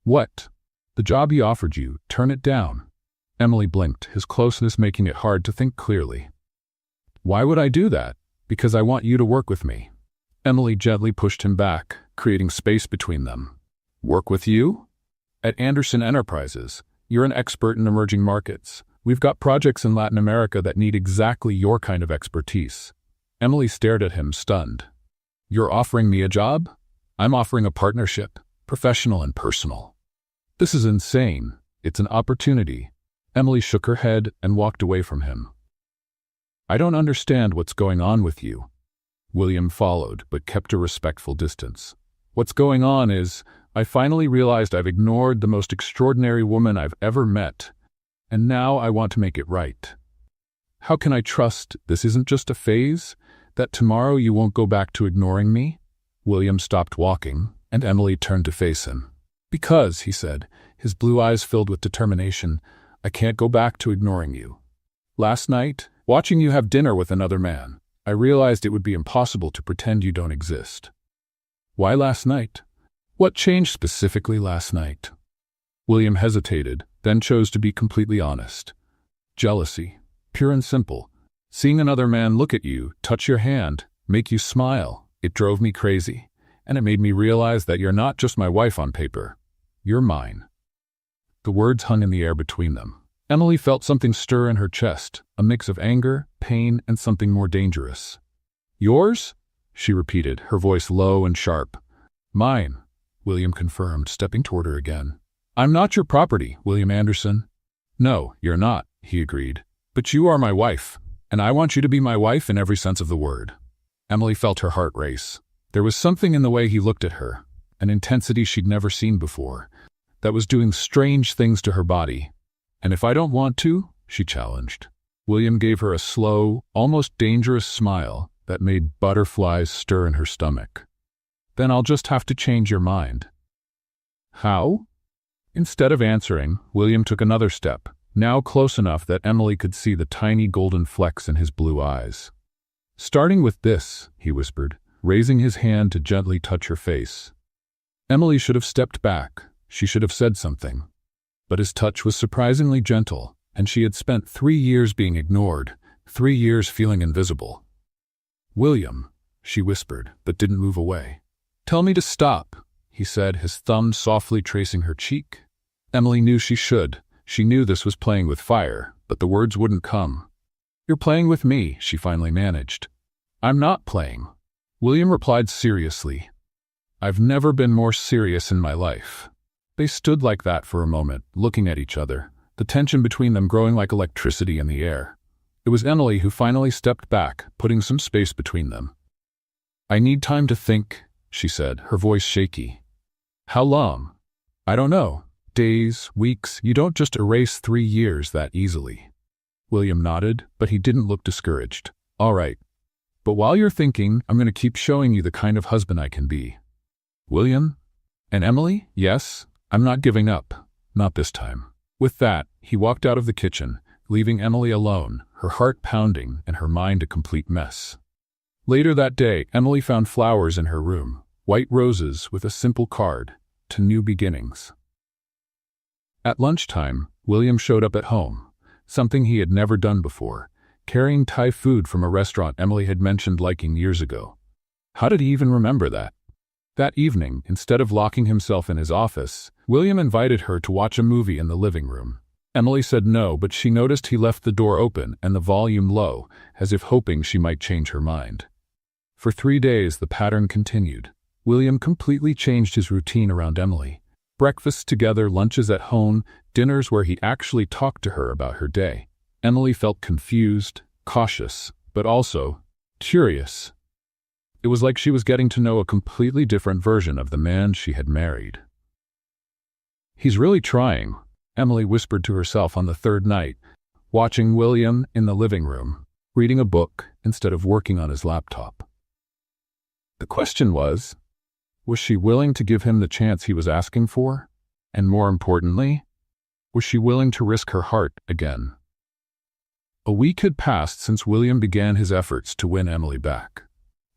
"What?" "The job he offered you. Turn it down." Emily blinked, his closeness making it hard to think clearly. "Why would I do that?" "Because I want you to work with me." Emily gently pushed him back, creating space between them. "Work with you?" "At Anderson Enterprises. You're an expert in emerging markets. We've got projects in Latin America that need exactly your kind of expertise." Emily stared at him, stunned. "You're offering me a job?" "I'm offering a partnership, professional and personal." "This is insane. It's an opportunity." Emily shook her head and walked away from him. "I don't understand what's going on with you." William followed, but kept a respectful distance. "What's going on is, I finally realized I've ignored the most extraordinary woman I've ever met, and now I want to make it right. How can I trust this isn't just a phase? That tomorrow you won't go back to ignoring me?" William stopped walking, and Emily turned to face him. "Because," he said, his blue eyes filled with determination, "I can't go back to ignoring you. Last night, watching you have dinner with another man, I realized it would be impossible to pretend you don't exist." "Why last night?" "What changed specifically last night?" William hesitated, then chose to be completely honest. "Jealousy. Pure and simple. Seeing another man look at you, touch your hand, make you smile, it drove me crazy, and it made me realize that you're not just my wife on paper. You're mine." The words hung in the air between them. Emily felt something stir in her chest, a mix of anger, pain, and something more dangerous. "Yours?" she repeated, her voice low and sharp. "Mine," William confirmed, stepping toward her again. "I'm not your property, William Anderson." "No, you're not," he agreed. "But you are my wife, and I want you to be my wife in every sense of the word." Emily felt her heart race. There was something in the way he looked at her, an intensity she'd never seen before, that was doing strange things to her body. "And if I don't want to?" she challenged. William gave her a slow, almost dangerous smile that made butterflies stir in her stomach. "Then I'll just have to change your mind." "How?" Instead of answering, William took another step, now close enough that Emily could see the tiny golden flecks in his blue eyes. "Starting with this," he whispered, raising his hand to gently touch her face. Emily should have stepped back. She should have said something. But his touch was surprisingly gentle, and she had spent 3 years being ignored, 3 years feeling invisible. "William," she whispered, but didn't move away. "Tell me to stop," he said, his thumb softly tracing her cheek. Emily knew she should. She knew this was playing with fire, but the words wouldn't come. "You're playing with me," she finally managed. "I'm not playing," William replied seriously. "I've never been more serious in my life." They stood like that for a moment, looking at each other, the tension between them growing like electricity in the air. It was Emily who finally stepped back, putting some space between them. "I need time to think," she said, her voice shaky. "How long?" "I don't know. Days, weeks. You don't just erase 3 years that easily." William nodded, but he didn't look discouraged. "All right. But while you're thinking, I'm going to keep showing you the kind of husband I can be." "William?" "And Emily? Yes, I'm not giving up. Not this time." With that, he walked out of the kitchen, leaving Emily alone, her heart pounding and her mind a complete mess. Later that day, Emily found flowers in her room, white roses with a simple card, "To New Beginnings." At lunchtime, William showed up at home, something he had never done before, carrying Thai food from a restaurant Emily had mentioned liking years ago. How did he even remember that? That evening, instead of locking himself in his office, William invited her to watch a movie in the living room. Emily said no, but she noticed he left the door open and the volume low, as if hoping she might change her mind. For 3 days, the pattern continued. William completely changed his routine around Emily. Breakfasts together, lunches at home, dinners where he actually talked to her about her day. Emily felt confused, cautious, but but also curious. It was like she was getting to know a completely different version of the man she had married. "He's really trying," Emily whispered to herself on the third night, watching William in the living room, reading a book instead of working on his laptop. The question was she willing to give him the chance he was asking for? And more importantly, was she willing to risk her heart again? A week had passed since William began his efforts to win Emily back.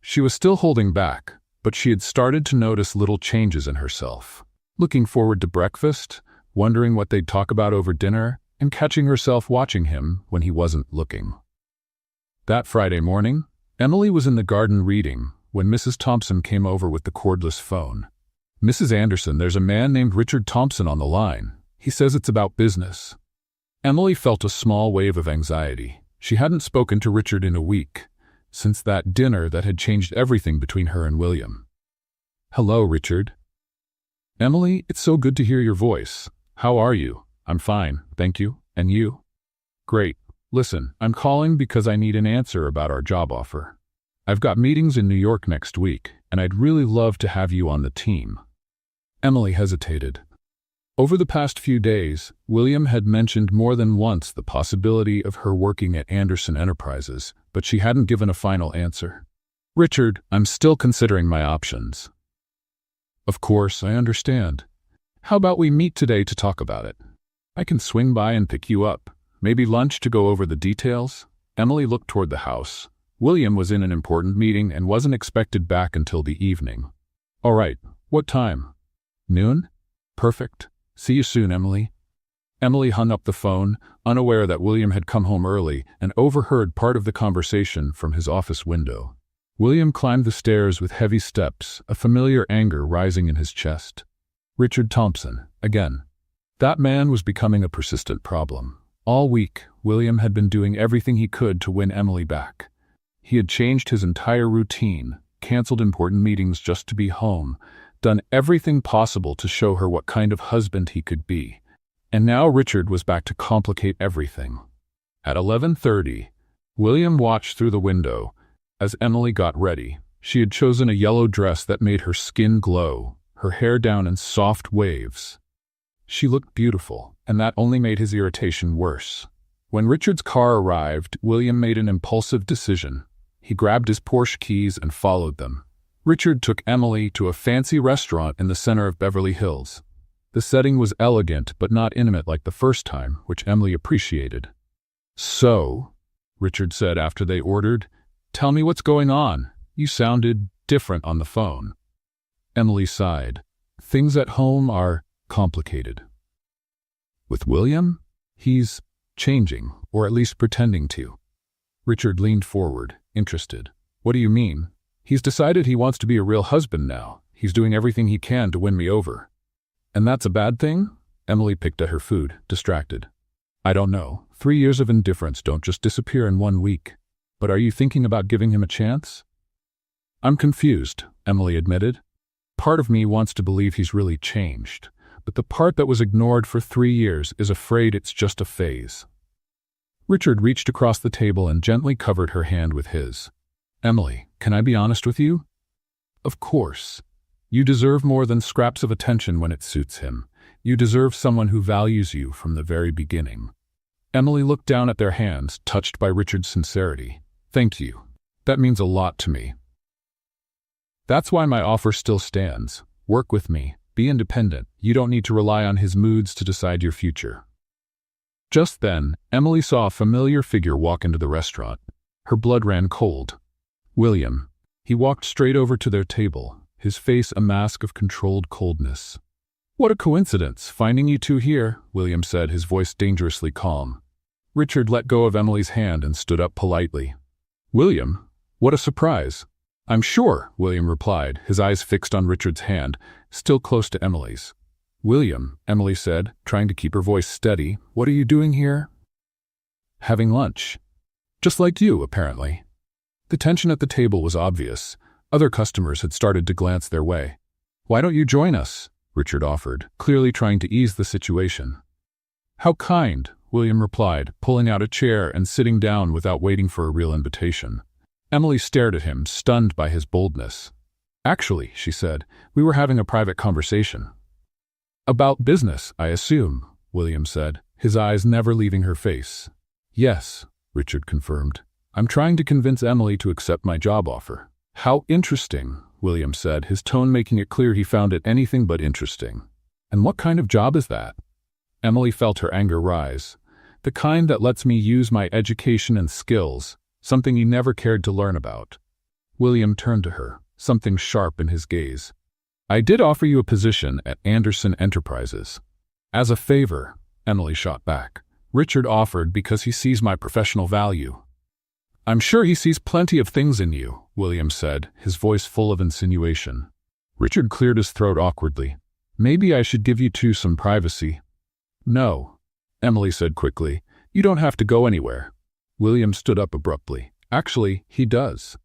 She was still holding back, but she had started to notice little changes in herself. Looking forward to breakfast, wondering what they'd talk about over dinner, and catching herself watching him when he wasn't looking. That Friday morning, Emily was in the garden reading when Mrs. Thompson came over with the cordless phone. "Mrs. Anderson, there's a man named Richard Thompson on the line. He says it's about business." Emily felt a small wave of anxiety. She hadn't spoken to Richard in a week, since that dinner that had changed everything between her and William. "Hello, Richard." "Emily, it's so good to hear your voice. How are you?" "I'm fine, thank you. And you?" "Great. Listen, I'm calling because I need an answer about our job offer. I've got meetings in New York next week, and I'd really love to have you on the team." Emily hesitated. Over the past few days, William had mentioned more than once the possibility of her working at Anderson Enterprises, but she hadn't given a final answer. "Richard, I'm still considering my options." "Of course, I understand. How about we meet today to talk about it? I can swing by and pick you up. Maybe lunch to go over the details?" Emily looked toward the house. William was in an important meeting and wasn't expected back until the evening. "All right, what time?" "Noon? Perfect. See you soon, Emily." Emily hung up the phone, unaware that William had come home early, and overheard part of the conversation from his office window. William climbed the stairs with heavy steps, a familiar anger rising in his chest. Richard Thompson, again. That man was becoming a persistent problem. All week, William had been doing everything he could to win Emily back. He had changed his entire routine, canceled important meetings just to be home, done everything possible to show her what kind of husband he could be. And now Richard was back to complicate everything. At 11:30, William watched through the window as Emily got ready. She had chosen a yellow dress that made her skin glow, her hair down in soft waves. She looked beautiful, and that only made his irritation worse. When Richard's car arrived, William made an impulsive decision. He grabbed his Porsche keys and followed them. Richard took Emily to a fancy restaurant in the center of Beverly Hills. The setting was elegant but not intimate like the first time, which Emily appreciated. "So," Richard said after they ordered, "tell me what's going on. You sounded different on the phone." Emily sighed. "Things at home are complicated. With William, he's changing, or at least pretending to." Richard leaned forward, interested. "What do you mean?" "He's decided he wants to be a real husband now. He's doing everything he can to win me over." "And that's a bad thing?" Emily picked at her food, distracted. "I don't know. 3 years of indifference don't just disappear in 1 week. But are you thinking about giving him a chance?" "I'm confused," Emily admitted. "Part of me wants to believe he's really changed, but the part that was ignored for 3 years is afraid it's just a phase." Richard reached across the table and gently covered her hand with his. "Emily, can I be honest with you?" "Of course. You deserve more than scraps of attention when it suits him. You deserve someone who values you from the very beginning." Emily looked down at their hands, touched by Richard's sincerity. "Thank you. That means a lot to me. That's why my offer still stands. Work with me. Be independent. You don't need to rely on his moods to decide your future." Just then, Emily saw a familiar figure walk into the restaurant. Her blood ran cold. William. He walked straight over to their table, his face a mask of controlled coldness. "What a coincidence, finding you two here," William said, his voice dangerously calm. Richard let go of Emily's hand and stood up politely. "William, what a surprise." "I'm sure," William replied, his eyes fixed on Richard's hand, still close to Emily's. "William," Emily said, trying to keep her voice steady, "what are you doing here?" "Having lunch. Just like you, apparently." The tension at the table was obvious. Other customers had started to glance their way. "Why don't you join us?" Richard offered, clearly trying to ease the situation. How kind, William replied, pulling out a chair and sitting down without waiting for a real invitation. Emily stared at him, stunned by his boldness. Actually, she said, we were having a private conversation. About business, I assume, William said, his eyes never leaving her face. Yes, Richard confirmed. I'm trying to convince Emily to accept my job offer. How interesting, William said, his tone making it clear he found it anything but interesting. And what kind of job is that? Emily felt her anger rise. The kind that lets me use my education and skills, something you never cared to learn about. William turned to her, something sharp in his gaze. I did offer you a position at Anderson Enterprises. As a favor, Emily shot back. Richard offered because he sees my professional value. I'm sure he sees plenty of things in you, William said, his voice full of insinuation. Richard cleared his throat awkwardly. Maybe I should give you two some privacy. No, Emily said quickly. You don't have to go anywhere. William stood up abruptly. Actually, he does.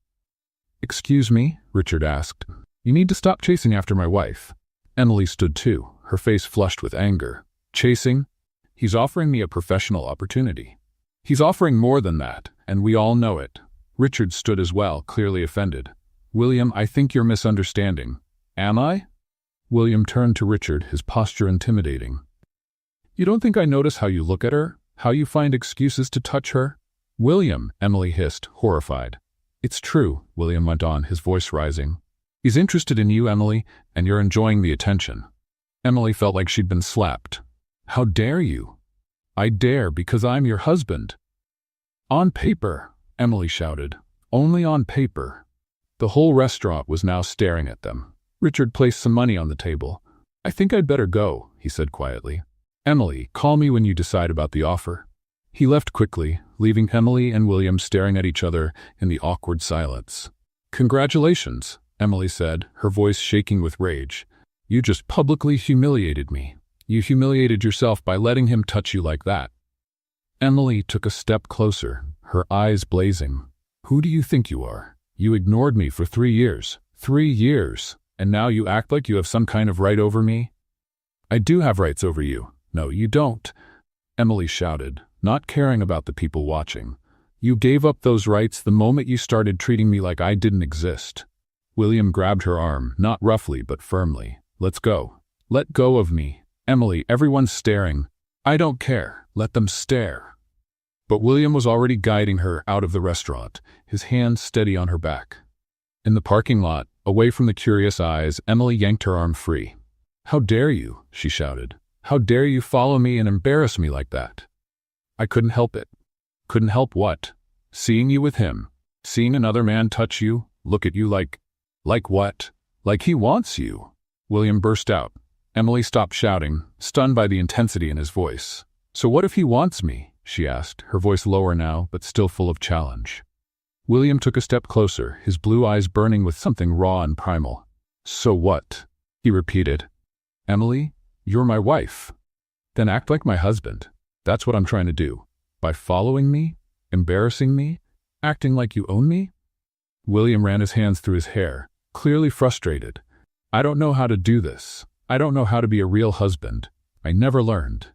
Excuse me, Richard asked. You need to stop chasing after my wife. Emily stood too, her face flushed with anger. Chasing? He's offering me a professional opportunity. He's offering more than that, and we all know it. Richard stood as well, clearly offended. William, I think you're misunderstanding. Am I? William turned to Richard, his posture intimidating. You don't think I notice how you look at her? How you find excuses to touch her? William, Emily hissed, horrified. It's true, William went on, his voice rising. He's interested in you, Emily, and you're enjoying the attention. Emily felt like she'd been slapped. How dare you? I dare because I'm your husband. On paper, Emily shouted. Only on paper. The whole restaurant was now staring at them. Richard placed some money on the table. I think I'd better go, he said quietly. Emily, call me when you decide about the offer. He left quickly, leaving Emily and William staring at each other in the awkward silence. Congratulations, Emily said, her voice shaking with rage. You just publicly humiliated me. You humiliated yourself by letting him touch you like that. Emily took a step closer, her eyes blazing. Who do you think you are? You ignored me for 3 years. 3 years. And now you act like you have some kind of right over me? I do have rights over you. No, you don't, Emily shouted, not caring about the people watching. You gave up those rights the moment you started treating me like I didn't exist. William grabbed her arm, not roughly but firmly. Let's go. Let go of me. Emily, everyone's staring. I don't care. Let them stare. But William was already guiding her out of the restaurant, his hand steady on her back. In the parking lot, away from the curious eyes, Emily yanked her arm free. How dare you, she shouted. How dare you follow me and embarrass me like that? I couldn't help it. Couldn't help what? Seeing you with him. Seeing another man touch you, look at you like what? Like he wants you. William burst out. Emily stopped shouting, stunned by the intensity in his voice. So what if he wants me? She asked, her voice lower now, but still full of challenge. William took a step closer, his blue eyes burning with something raw and primal. So what? He repeated. Emily, you're my wife. Then act like my husband. That's what I'm trying to do. By following me, embarrassing me, acting like you own me? William ran his hands through his hair, clearly frustrated. I don't know how to do this. I don't know how to be a real husband. I never learned.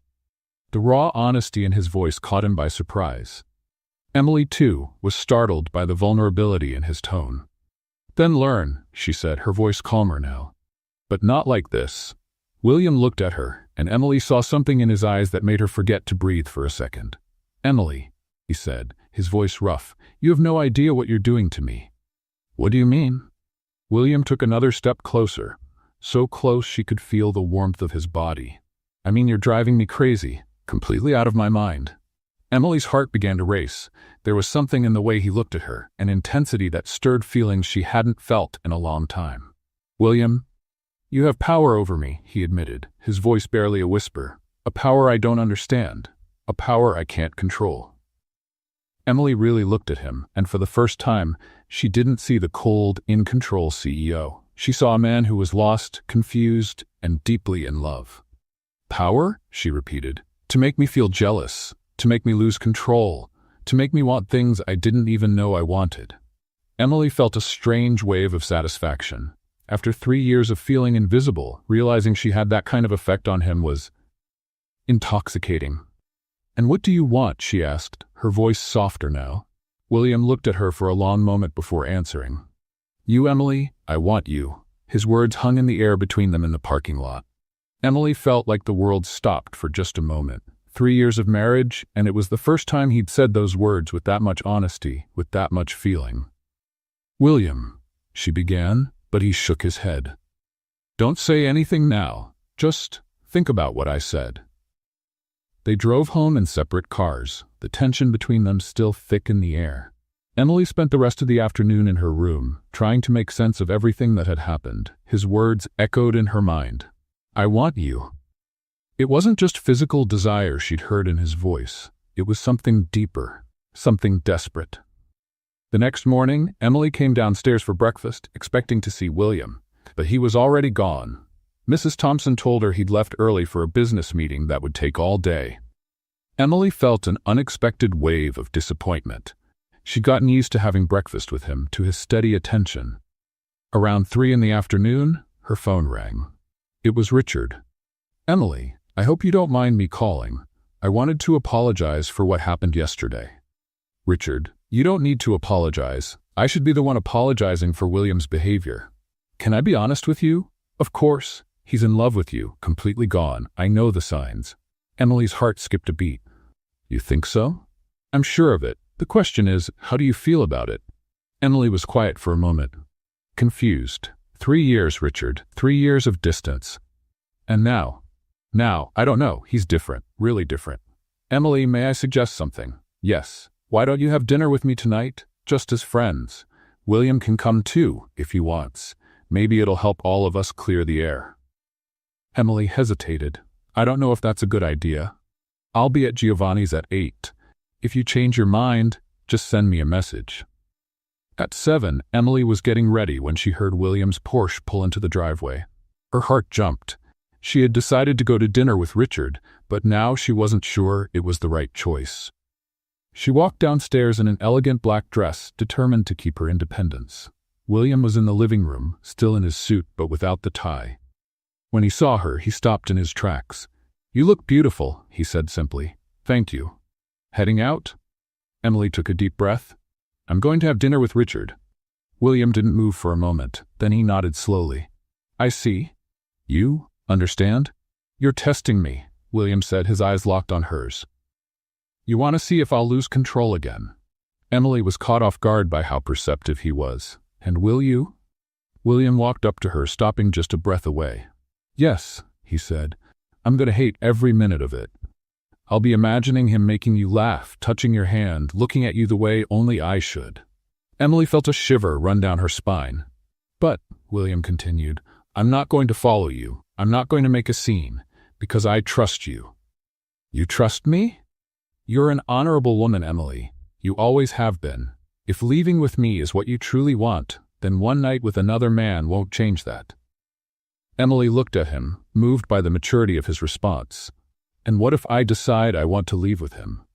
The raw honesty in his voice caught him by surprise. Emily, too, was startled by the vulnerability in his tone. Then learn, she said, her voice calmer now. But not like this. William looked at her, and Emily saw something in his eyes that made her forget to breathe for a second. Emily, he said, his voice rough, you have no idea what you're doing to me. What do you mean? William took another step closer, so close she could feel the warmth of his body. I mean, you're driving me crazy, completely out of my mind. Emily's heart began to race. There was something in the way he looked at her, an intensity that stirred feelings she hadn't felt in a long time. William, you have power over me, he admitted, his voice barely a whisper. A power I don't understand. A power I can't control. Emily really looked at him, and for the first time, she didn't see the cold, in-control CEO. She saw a man who was lost, confused, and deeply in love. Power? She repeated. To make me feel jealous. To make me lose control. To make me want things I didn't even know I wanted. Emily felt a strange wave of satisfaction. After 3 years of feeling invisible, realizing she had that kind of effect on him was intoxicating. "And what do you want?" she asked, her voice softer now. William looked at her for a long moment before answering. "You, Emily, I want you." His words hung in the air between them in the parking lot. Emily felt like the world stopped for just a moment. 3 years of marriage, and it was the first time he'd said those words with that much honesty, with that much feeling. "William," she began, but he shook his head. "Don't say anything now. Just think about what I said." They drove home in separate cars, the tension between them still thick in the air. Emily spent the rest of the afternoon in her room, trying to make sense of everything that had happened. His words echoed in her mind. "I want you." It wasn't just physical desire she'd heard in his voice. It was something deeper, something desperate. The next morning, Emily came downstairs for breakfast, expecting to see William, but he was already gone. Mrs. Thompson told her he'd left early for a business meeting that would take all day. Emily felt an unexpected wave of disappointment. She'd gotten used to having breakfast with him, to his steady attention. Around 3 in the afternoon, her phone rang. It was Richard. "Emily, I hope you don't mind me calling. I wanted to apologize for what happened yesterday." "Richard, you don't need to apologize. I should be the one apologizing for William's behavior. Can I be honest with you? Of course. He's in love with you, completely gone. I know the signs." Emily's heart skipped a beat. "You think so?" "I'm sure of it. The question is, how do you feel about it?" Emily was quiet for a moment. Confused. 3 years, Richard. 3 years of distance. And now, I don't know. He's different. Really different. "Emily, may I suggest something?" "Yes. Why don't you have dinner with me tonight? Just as friends. William can come too, if he wants. Maybe it'll help all of us clear the air." Emily hesitated. "I don't know if that's a good idea. I'll be at Giovanni's at 8. If you change your mind, just send me a message." At 7, Emily was getting ready when she heard William's Porsche pull into the driveway. Her heart jumped. She had decided to go to dinner with Richard, but now she wasn't sure it was the right choice. She walked downstairs in an elegant black dress, determined to keep her independence. William was in the living room, still in his suit but without the tie. When he saw her, he stopped in his tracks. "You look beautiful," he said simply. "Thank you." "Heading out?" Emily took a deep breath. "I'm going to have dinner with Richard." William didn't move for a moment, then he nodded slowly. "I see. You understand?" "You're testing me," William said, his eyes locked on hers. "You want to see if I'll lose control again." Emily was caught off guard by how perceptive he was. "And will you?" William walked up to her, stopping just a breath away. "Yes," he said. "I'm going to hate every minute of it. I'll be imagining him making you laugh, touching your hand, looking at you the way only I should." Emily felt a shiver run down her spine. "But," William continued, "I'm not going to follow you. I'm not going to make a scene, because I trust you." "You trust me?" "You're an honorable woman, Emily. You always have been. If leaving with me is what you truly want, then one night with another man won't change that." Emily looked at him, moved by the maturity of his response. "And what if I decide I want to leave with him?"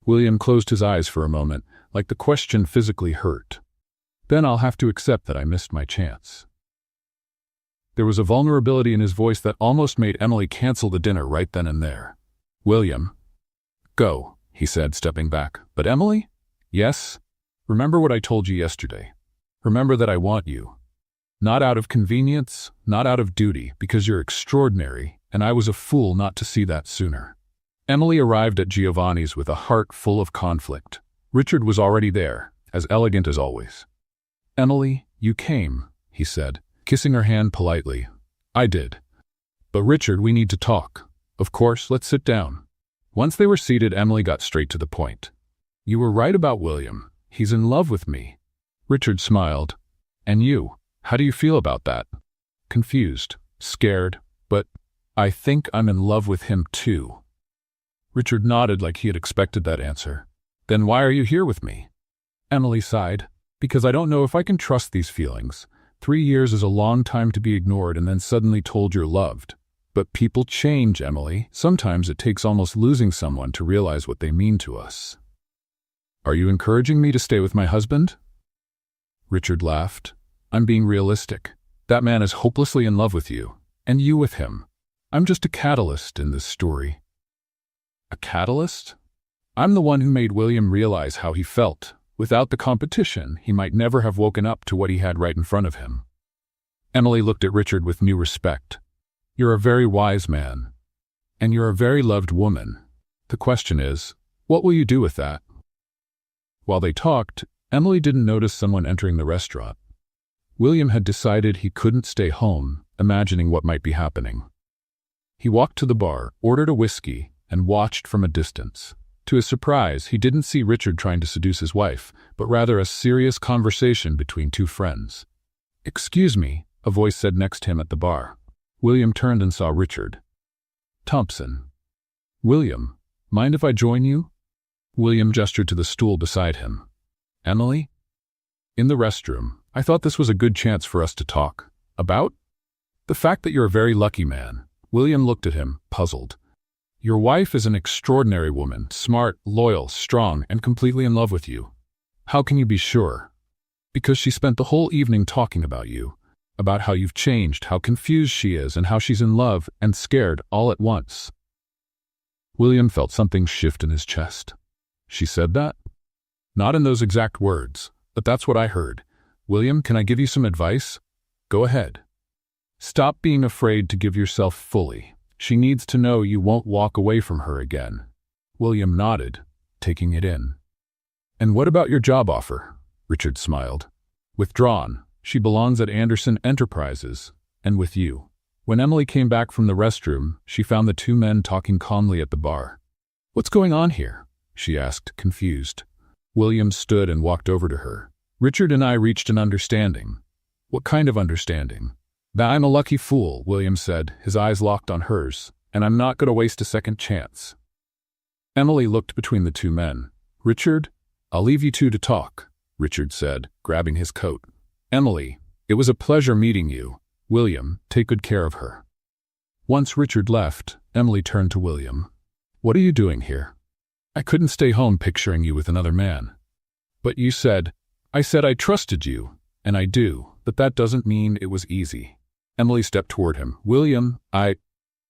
William closed his eyes for a moment, like the question physically hurt. "Then I'll have to accept that I missed my chance." There was a vulnerability in his voice that almost made Emily cancel the dinner right then and there. "William." "Go," he said, stepping back. "But Emily?" "Yes? Remember what I told you yesterday. Remember that I want you. Not out of convenience, not out of duty, because you're extraordinary, and I was a fool not to see that sooner." Emily arrived at Giovanni's with a heart full of conflict. Richard was already there, as elegant as always. "Emily, you came," he said, kissing her hand politely. "I did. But Richard, we need to talk." "Of course, let's sit down." Once they were seated, Emily got straight to the point. "You were right about William. He's in love with me." Richard smiled. "And you? How do you feel about that?" "Confused, scared, but I think I'm in love with him too." Richard nodded like he had expected that answer. "Then why are you here with me?" Emily sighed. "Because I don't know if I can trust these feelings. 3 years is a long time to be ignored and then suddenly told you're loved. But people change, Emily. Sometimes it takes almost losing someone to realize what they mean to us." "Are you encouraging me to stay with my husband?" Richard laughed. "I'm being realistic. That man is hopelessly in love with you, and you with him. I'm just a catalyst in this story." "A catalyst?" I'm the one who made William realize how he felt. Without the competition, he might never have woken up to what he had right in front of him. Emily looked at Richard with new respect. You're a very wise man. And you're a very loved woman. The question is, what will you do with that? While they talked, Emily didn't notice someone entering the restaurant. William had decided he couldn't stay home, imagining what might be happening. He walked to the bar, ordered a whiskey, and watched from a distance. To his surprise, he didn't see Richard trying to seduce his wife, but rather a serious conversation between two friends. "Excuse me," a voice said next to him at the bar. William turned and saw Richard. "Thompson." "William, mind if I join you?" William gestured to the stool beside him. "Emily?" "In the restroom. I thought this was a good chance for us to talk." "About?" "The fact that you're a very lucky man." William looked at him, puzzled. "Your wife is an extraordinary woman, smart, loyal, strong, and completely in love with you." "How can you be sure?" "Because she spent the whole evening talking about you, about how you've changed, how confused she is, and how she's in love and scared all at once." William felt something shift in his chest. "She said that?" "Not in those exact words, but that's what I heard." "William, can I give you some advice?" "Go ahead." "Stop being afraid to give yourself fully. She needs to know you won't walk away from her again." William nodded, taking it in. "And what about your job offer?" Richard smiled. "Withdrawn. She belongs at Anderson Enterprises, and with you." When Emily came back from the restroom, she found the two men talking calmly at the bar. "What's going on here?" she asked, confused. William stood and walked over to her. "Richard and I reached an understanding." "What kind of understanding?" "That I'm a lucky fool," William said, his eyes locked on hers, "and I'm not going to waste a second chance." Emily looked between the two men. "Richard, I'll leave you two to talk," Richard said, grabbing his coat. "Emily, it was a pleasure meeting you. William, take good care of her." Once Richard left, Emily turned to William. "What are you doing here?" "I couldn't stay home picturing you with another man." "But you said—" "I said I trusted you, and I do, but that doesn't mean it was easy." Emily stepped toward him. "William,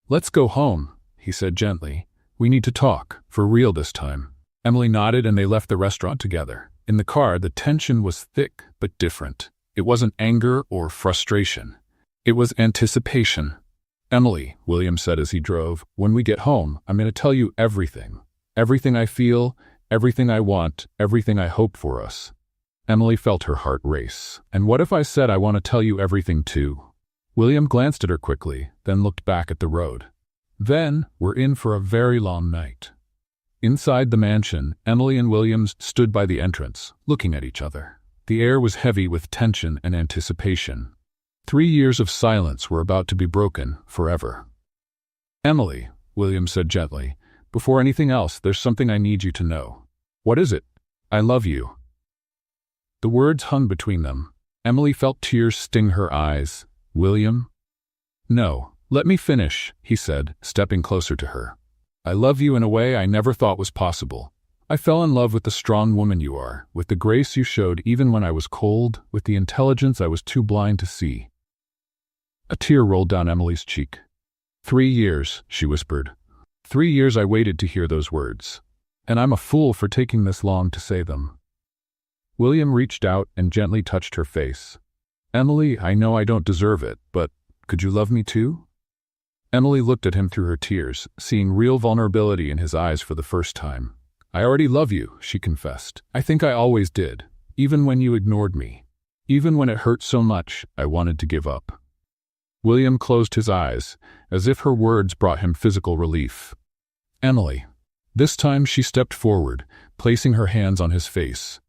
Let's go home," he said gently. "We need to talk, for real this time." Emily nodded and they left the restaurant together. In the car, the tension was thick but different. It wasn't anger or frustration. It was anticipation. "Emily," William said as he drove, "when we get home, I'm going to tell you everything. Everything I feel, everything I want, everything I hope for us." Emily felt her heart race. "And what if I said I want to tell you everything too?" William glanced at her quickly, then looked back at the road. "Then, we're in for a very long night." Inside the mansion, Emily and William stood by the entrance, looking at each other. The air was heavy with tension and anticipation. 3 years of silence were about to be broken forever. "Emily," William said gently, "before anything else, there's something I need you to know." "What is it?" "I love you." The words hung between them. Emily felt tears sting her eyes. "William?" "No, let me finish," he said, stepping closer to her. "I love you in a way I never thought was possible. I fell in love with the strong woman you are, with the grace you showed even when I was cold, with the intelligence I was too blind to see." A tear rolled down Emily's cheek. 3 years, she whispered. 3 years I waited to hear those words. And I'm a fool for taking this long to say them. William reached out and gently touched her face. "Emily, I know I don't deserve it, but could you love me too?" Emily looked at him through her tears, seeing real vulnerability in his eyes for the first time. "I already love you," she confessed. "I think I always did, even when you ignored me. Even when it hurt so much, I wanted to give up." William closed his eyes, as if her words brought him physical relief. "Emily." This time she stepped forward, placing her hands on his face.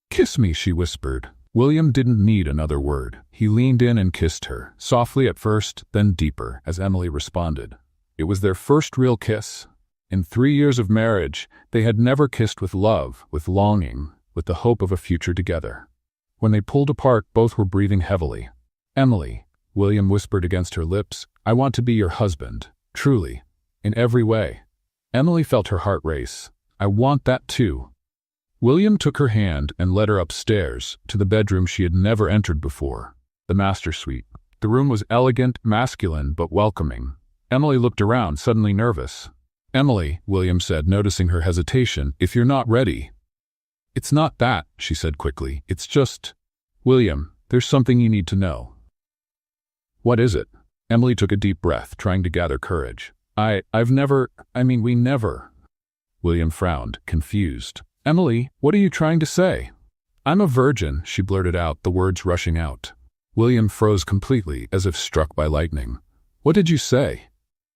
"Kiss me," she whispered. William didn't need another word. He leaned in and kissed her, softly at first, then deeper, as Emily responded. It was their first real kiss. In 3 years of marriage, they had never kissed with love, with longing, with the hope of a future together. When they pulled apart, both were breathing heavily. "Emily," William whispered against her lips, "I want to be your husband, truly, in every way." Emily felt her heart race. "I want that too." William took her hand and led her upstairs, to the bedroom she had never entered before, the master suite. The room was elegant, masculine, but welcoming. Emily looked around, suddenly nervous. Emily, William said, noticing her hesitation, if you're not ready. It's not that, she said quickly. It's just… William, there's something you need to know. What is it? Emily took a deep breath, trying to gather courage. We never… William frowned, confused. Emily, what are you trying to say? I'm a virgin, she blurted out, the words rushing out. William froze completely, as if struck by lightning. What did you say?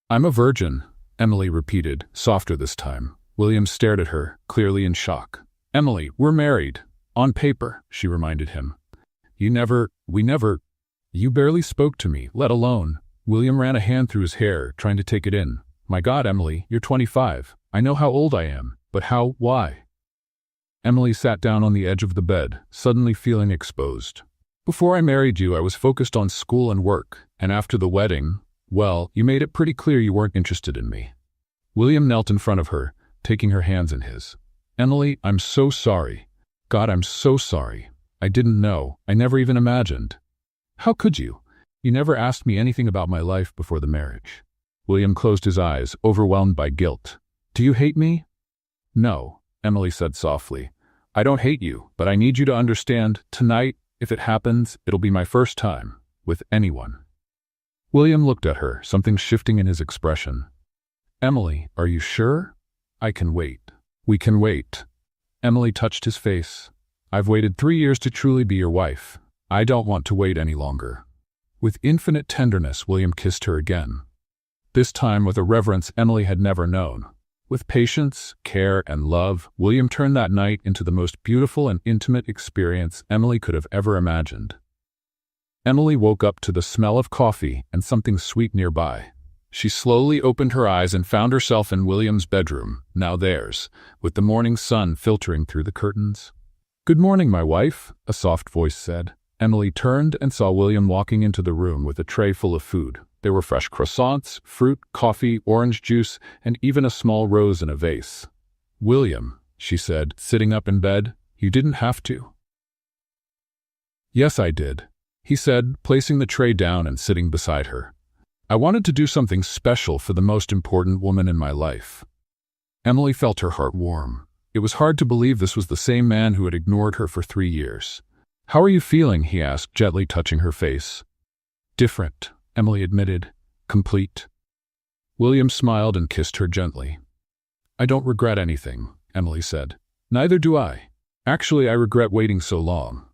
I'm a virgin, Emily repeated, softer this time. William stared at her, clearly in shock. Emily, we're married. On paper, she reminded him. You barely spoke to me, let alone… William ran a hand through his hair, trying to take it in. My God, Emily, you're 25. I know how old I am, but why? Emily sat down on the edge of the bed, suddenly feeling exposed. Before I married you, I was focused on school and work, and after the wedding, well, you made it pretty clear you weren't interested in me. William knelt in front of her, taking her hands in his. Emily, I'm so sorry. God, I'm so sorry. I didn't know. I never even imagined. How could you? You never asked me anything about my life before the marriage. William closed his eyes, overwhelmed by guilt. Do you hate me? No, Emily said softly. I don't hate you, but I need you to understand, tonight, if it happens, it'll be my first time, with anyone. William looked at her, something shifting in his expression. Emily, are you sure? I can wait. We can wait. Emily touched his face. I've waited 3 years to truly be your wife. I don't want to wait any longer. With infinite tenderness, William kissed her again. This time with a reverence Emily had never known. With patience, care, and love, William turned that night into the most beautiful and intimate experience Emily could have ever imagined. Emily woke up to the smell of coffee and something sweet nearby. She slowly opened her eyes and found herself in William's bedroom, now theirs, with the morning sun filtering through the curtains. Good morning, my wife, a soft voice said. Emily turned and saw William walking into the room with a tray full of food. There were fresh croissants, fruit, coffee, orange juice, and even a small rose in a vase. William, she said, sitting up in bed, you didn't have to. Yes, I did, he said, placing the tray down and sitting beside her. I wanted to do something special for the most important woman in my life. Emily felt her heart warm. It was hard to believe this was the same man who had ignored her for 3 years. How are you feeling? He asked, gently touching her face. Different, Emily admitted. Complete. William smiled and kissed her gently. I don't regret anything, Emily said. Neither do I. Actually, I regret waiting so long.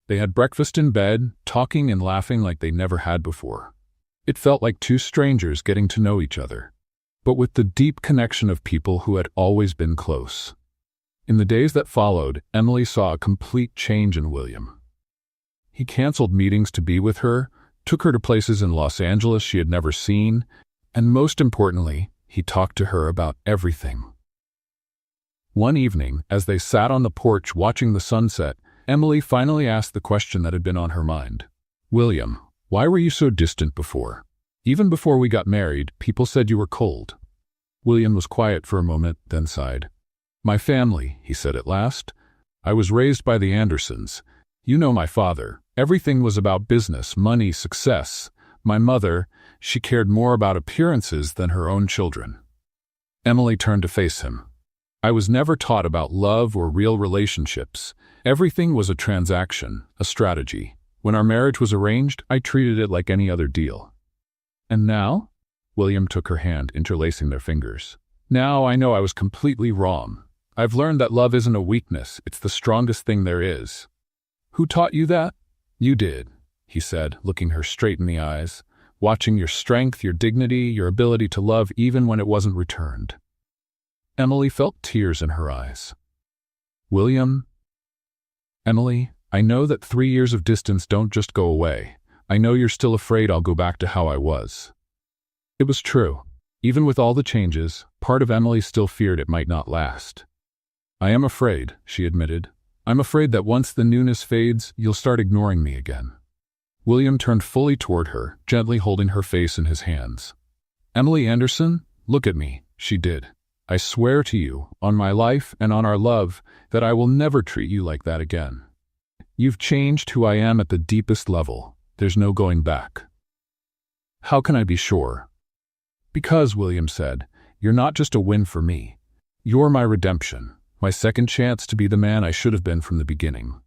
They had breakfast in bed, talking and laughing like they never had before. It felt like two strangers getting to know each other, but with the deep connection of people who had always been close. In the days that followed, Emily saw a complete change in William. He canceled meetings to be with her, took her to places in Los Angeles she had never seen, and most importantly, he talked to her about everything. One evening, as they sat on the porch watching the sunset, Emily finally asked the question that had been on her mind. William, why were you so distant before? Even before we got married, people said you were cold. William was quiet for a moment, then sighed. My family, he said at last. I was raised by the Andersons. You know my father. Everything was about business, money, success. My mother, she cared more about appearances than her own children. Emily turned to face him. I was never taught about love or real relationships. Everything was a transaction, a strategy. When our marriage was arranged, I treated it like any other deal. And now? William took her hand, interlacing their fingers. Now I know I was completely wrong. I've learned that love isn't a weakness, it's the strongest thing there is. Who taught you that? You did, he said, looking her straight in the eyes, watching your strength, your dignity, your ability to love even when it wasn't returned. Emily felt tears in her eyes. William? Emily, I know that 3 years of distance don't just go away. I know you're still afraid I'll go back to how I was. It was true. Even with all the changes, part of Emily still feared it might not last. I am afraid, she admitted. I'm afraid that once the newness fades, you'll start ignoring me again. William turned fully toward her, gently holding her face in his hands. Emily Anderson, look at me, she did. I swear to you, on my life and on our love, that I will never treat you like that again. You've changed who I am at the deepest level. There's no going back. How can I be sure? Because, William said, You're not just a win for me. You're my redemption, my second chance to be the man I should have been from the beginning."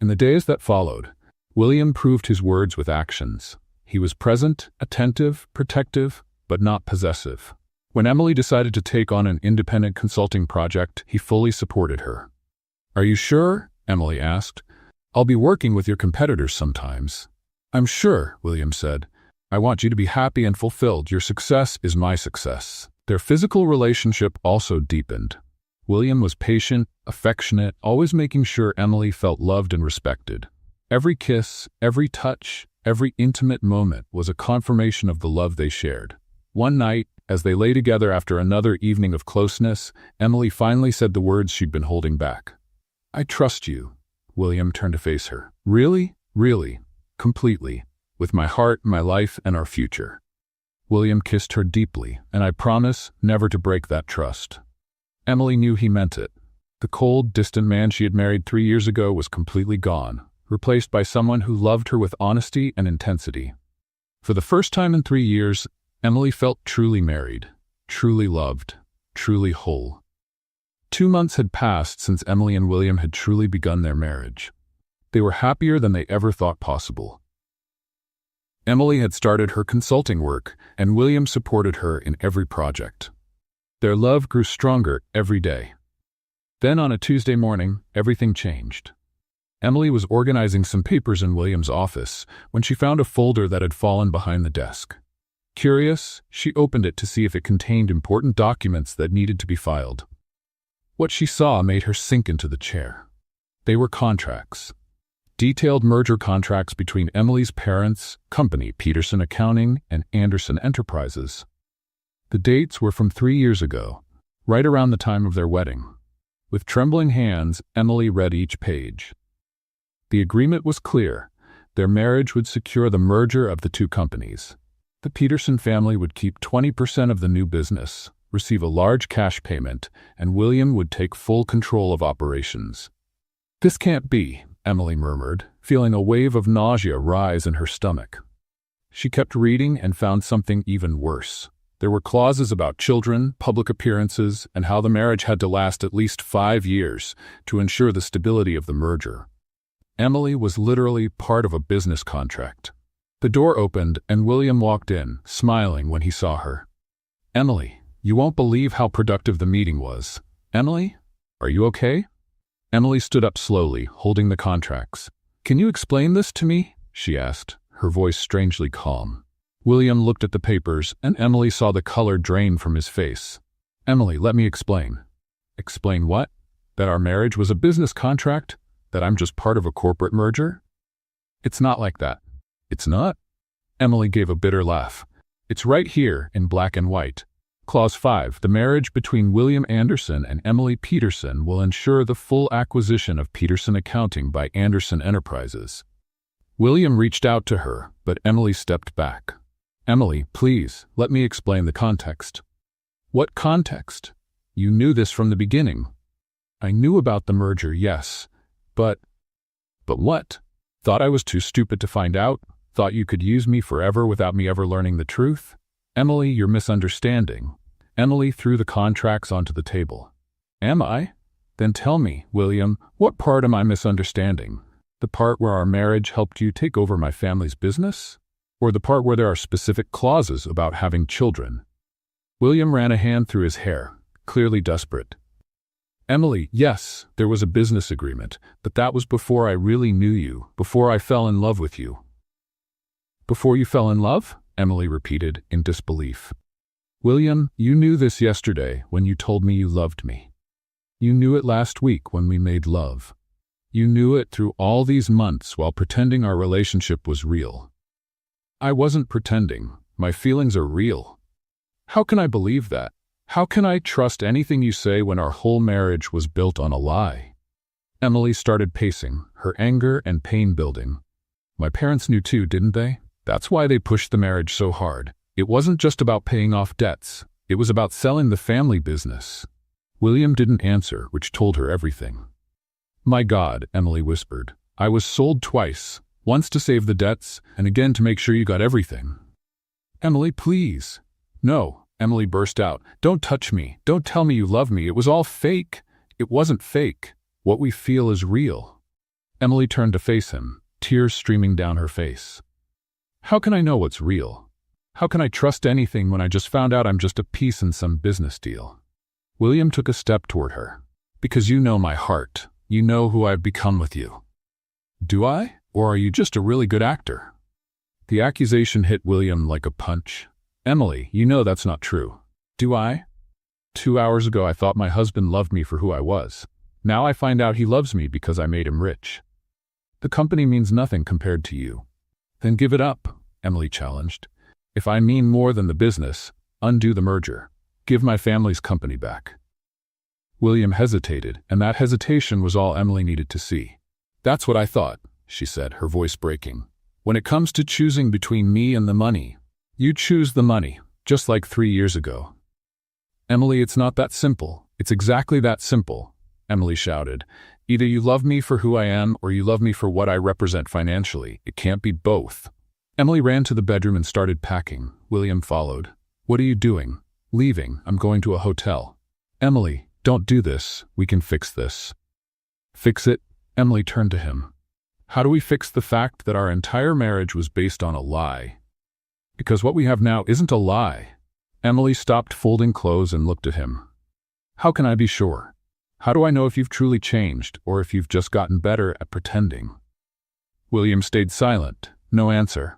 In the days that followed, William proved his words with actions. He was present, attentive, protective, but not possessive. When Emily decided to take on an independent consulting project, he fully supported her. "Are you sure?" Emily asked. "I'll be working with your competitors sometimes." "I'm sure," William said. "I want you to be happy and fulfilled. Your success is my success." Their physical relationship also deepened. William was patient, affectionate, always making sure Emily felt loved and respected. Every kiss, every touch, every intimate moment was a confirmation of the love they shared. One night, as they lay together after another evening of closeness, Emily finally said the words she'd been holding back. "I trust you." William turned to face her. "Really? Really? Completely. With my heart, my life, and our future." William kissed her deeply, and I promise never to break that trust. Emily knew he meant it. The cold, distant man she had married 3 years ago was completely gone, replaced by someone who loved her with honesty and intensity. For the first time in 3 years, Emily felt truly married, truly loved, truly whole. 2 months had passed since Emily and William had truly begun their marriage. They were happier than they ever thought possible. Emily had started her consulting work, and William supported her in every project. Their love grew stronger every day. Then on a Tuesday morning, everything changed. Emily was organizing some papers in William's office when she found a folder that had fallen behind the desk. Curious, she opened it to see if it contained important documents that needed to be filed. What she saw made her sink into the chair. They were contracts. Detailed merger contracts between Emily's parents' company, Peterson Accounting, and Anderson Enterprises. The dates were from 3 years ago, right around the time of their wedding. With trembling hands, Emily read each page. The agreement was clear. Their marriage would secure the merger of the two companies. The Peterson family would keep 20% of the new business, receive a large cash payment, and William would take full control of operations. "This can't be," Emily murmured, feeling a wave of nausea rise in her stomach. She kept reading and found something even worse. There were clauses about children, public appearances, and how the marriage had to last at least 5 years to ensure the stability of the merger. Emily was literally part of a business contract. The door opened and William walked in, smiling when he saw her. "Emily, you won't believe how productive the meeting was. Emily, are you okay?" Emily stood up slowly, holding the contracts. "Can you explain this to me?" she asked, her voice strangely calm. William looked at the papers, and Emily saw the color drain from his face. "Emily, let me explain." "Explain what? That our marriage was a business contract? That I'm just part of a corporate merger?" "It's not like that." "It's not?" Emily gave a bitter laugh. "It's right here in black and white. Clause 5, the marriage between William Anderson and Emily Peterson will ensure the full acquisition of Peterson Accounting by Anderson Enterprises." William reached out to her, but Emily stepped back. "Emily, please, let me explain the context." "What context? You knew this from the beginning." "I knew about the merger, yes. But what? Thought I was too stupid to find out? Thought you could use me forever without me ever learning the truth? Emily, you're misunderstanding." Emily threw the contracts onto the table. "Am I? Then tell me, William, what part am I misunderstanding? The part where our marriage helped you take over my family's business? Or the part where there are specific clauses about having children?" William ran a hand through his hair, clearly desperate. "Emily, yes, there was a business agreement, but that was before I really knew you, before I fell in love with you." "Before you fell in love?" Emily repeated, in disbelief. "William, you knew this yesterday when you told me you loved me. You knew it last week when we made love. You knew it through all these months while pretending our relationship was real." "I wasn't pretending. My feelings are real." "How can I believe that? How can I trust anything you say when our whole marriage was built on a lie?" Emily started pacing, her anger and pain building. "My parents knew too, didn't they? That's why they pushed the marriage so hard. It wasn't just about paying off debts. It was about selling the family business." William didn't answer, which told her everything. "My God," Emily whispered. "I was sold twice, once to save the debts, and again to make sure you got everything." "Emily, please." "No, Emily burst out. "Don't touch me. Don't tell me you love me. It was all fake." "It wasn't fake. What we feel is real." Emily turned to face him, tears streaming down her face. "How can I know what's real? How can I trust anything when I just found out I'm just a piece in some business deal?" William took a step toward her. "Because you know my heart. You know who I've become with you." "Do I? Or are you just a really good actor?" The accusation hit William like a punch. "Emily, you know that's not true." "Do I? 2 hours ago I thought my husband loved me for who I was. Now I find out he loves me because I made him rich. The company means nothing compared to you." "Then give it up," Emily challenged. "If I mean more than the business, undo the merger. Give my family's company back." William hesitated, and that hesitation was all Emily needed to see. "That's what I thought," she said, her voice breaking. "When it comes to choosing between me and the money, you choose the money, just like 3 years ago." "Emily, it's not that simple. It's exactly that simple," Emily shouted. "Either you love me for who I am or you love me for what I represent financially. It can't be both." Emily ran to the bedroom and started packing. William followed. "What are you doing?" "Leaving. I'm going to a hotel." "Emily, don't do this. We can fix this." "Fix it?" Emily turned to him. "How do we fix the fact that our entire marriage was based on a lie? Because what we have now isn't a lie." Emily stopped folding clothes and looked at him. "How can I be sure? How do I know if you've truly changed or if you've just gotten better at pretending?" William stayed silent. No answer.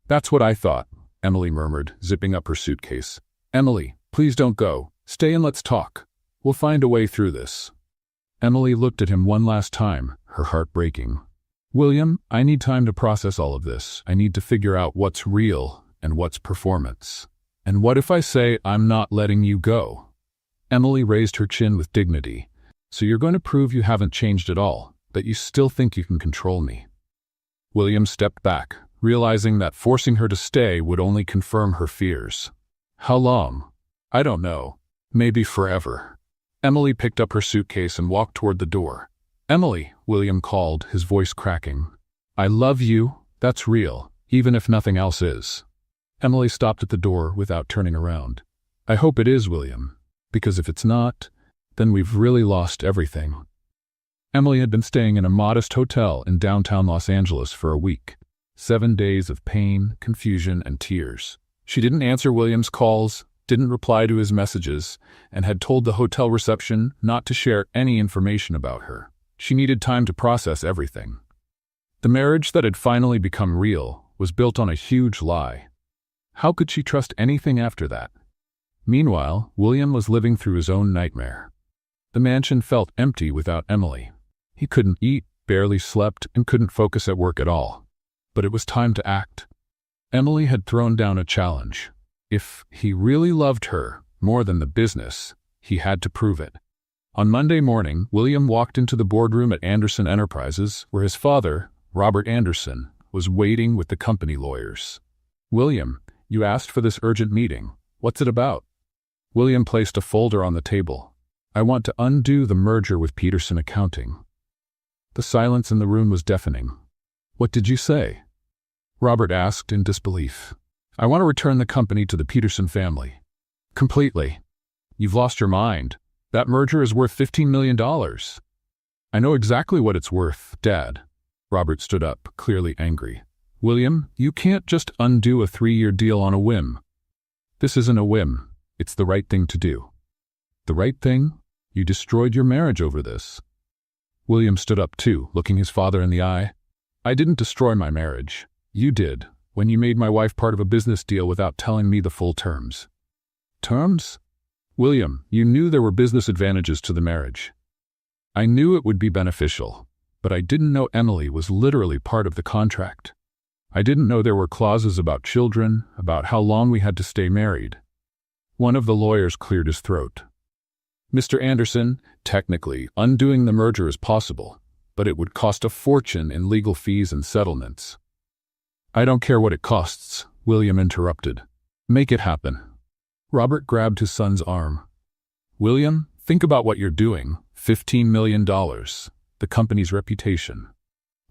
"That's what I thought," Emily murmured, zipping up her suitcase. "Emily, please don't go. Stay and let's talk. We'll find a way through this." Emily looked at him one last time, her heart breaking. "William, I need time to process all of this. I need to figure out what's real and what's performance. And what if I say I'm not letting you go?" Emily raised her chin with dignity. "So you're going to prove you haven't changed at all, that you still think you can control me?" William stepped back, realizing that forcing her to stay would only confirm her fears. "How long?" "I don't know. Maybe forever." Emily picked up her suitcase and walked toward the door. "Emily," William called, his voice cracking. "I love you. That's real, even if nothing else is." Emily stopped at the door without turning around. "I hope it is, William, because if it's not, then we've really lost everything." Emily had been staying in a modest hotel in downtown Los Angeles for a week. 7 days of pain, confusion, and tears. She didn't answer William's calls, didn't reply to his messages, and had told the hotel reception not to share any information about her. She needed time to process everything. The marriage that had finally become real was built on a huge lie. How could she trust anything after that? Meanwhile, William was living through his own nightmare. The mansion felt empty without Emily. He couldn't eat, barely slept, and couldn't focus at work at all. But it was time to act. Emily had thrown down a challenge. If he really loved her more than the business, he had to prove it. On Monday morning, William walked into the boardroom at Anderson Enterprises, where his father, Robert Anderson, was waiting with the company lawyers. "William, you asked for this urgent meeting. What's it about?" William placed a folder on the table. "I want to undo the merger with Peterson Accounting." The silence in the room was deafening. "What did you say?" Robert asked in disbelief. "I want to return the company to the Peterson family." "Completely. You've lost your mind. That merger is worth $15 million. "I know exactly what it's worth, Dad." Robert stood up, clearly angry. "William, you can't just undo a 3-year deal on a whim." "This isn't a whim. It's the right thing to do." "The right thing? You destroyed your marriage over this." William stood up too, looking his father in the eye. "I didn't destroy my marriage. You did, when you made my wife part of a business deal without telling me the full terms." "Terms?" "William, you knew there were business advantages to the marriage." "I knew it would be beneficial, but I didn't know Emily was literally part of the contract. I didn't know there were clauses about children, about how long we had to stay married." One of the lawyers cleared his throat. "Mr. Anderson, technically, undoing the merger is possible, but it would cost a fortune in legal fees and settlements." "I don't care what it costs," William interrupted. "Make it happen." Robert grabbed his son's arm. "William, think about what you're doing. $15 million. The company's reputation."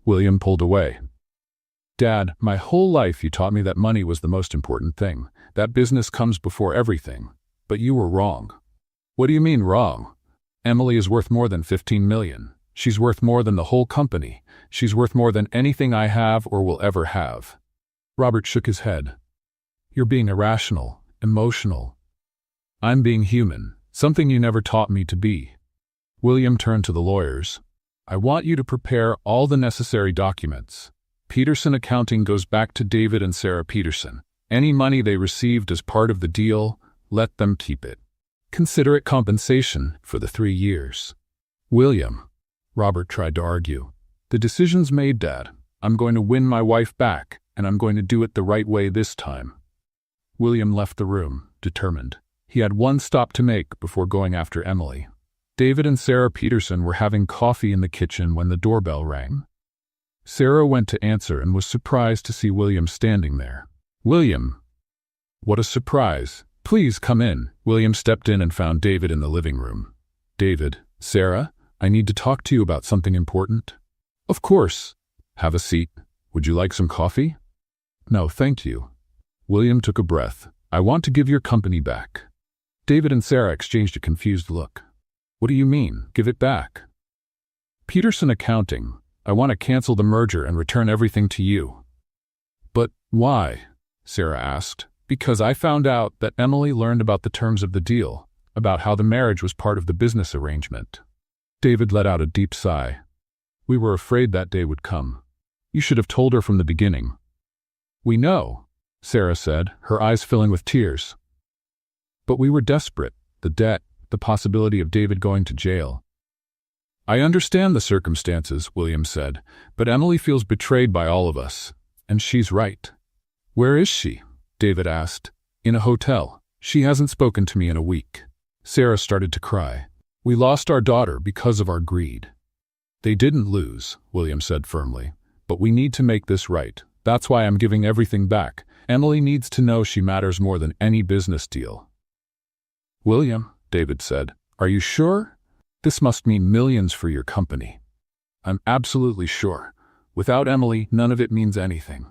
William pulled away. Dad, my whole life you taught me that money was the most important thing, that business comes before everything. But you were wrong. What do you mean wrong? Emily is worth more than 15 million. She's worth more than the whole company. She's worth more than anything I have or will ever have. Robert shook his head. You're being irrational, emotional. I'm being human, something you never taught me to be. William turned to the lawyers. I want you to prepare all the necessary documents. Peterson Accounting goes back to David and Sarah Peterson. Any money they received as part of the deal, let them keep it. Consider it compensation for the 3 years. William, Robert tried to argue. The decision's made, Dad. I'm going to win my wife back, and I'm going to do it the right way this time. William left the room, determined. He had one stop to make before going after Emily. David and Sarah Peterson were having coffee in the kitchen when the doorbell rang. Sarah went to answer and was surprised to see William standing there. William! What a surprise. Please come in. William stepped in and found David in the living room. David, Sarah, I need to talk to you about something important. Of course. Have a seat. Would you like some coffee? No, thank you. William took a breath. I want to give your company back. David and Sarah exchanged a confused look. What do you mean, give it back? Peterson Accounting. I want to cancel the merger and return everything to you. But why? Sarah asked. Because I found out that Emily learned about the terms of the deal, about how the marriage was part of the business arrangement. David let out a deep sigh. We were afraid that day would come. You should have told her from the beginning. We know, Sarah said, her eyes filling with tears. But we were desperate, the debt, the possibility of David going to jail. I understand the circumstances, William said, but Emily feels betrayed by all of us, and she's right. Where is she? David asked. In a hotel. She hasn't spoken to me in a week. Sarah started to cry. We lost our daughter because of our greed. They didn't lose, William said firmly, but we need to make this right. That's why I'm giving everything back. Emily needs to know she matters more than any business deal. William, David said, are you sure? This must mean millions for your company. I'm absolutely sure. Without Emily, none of it means anything.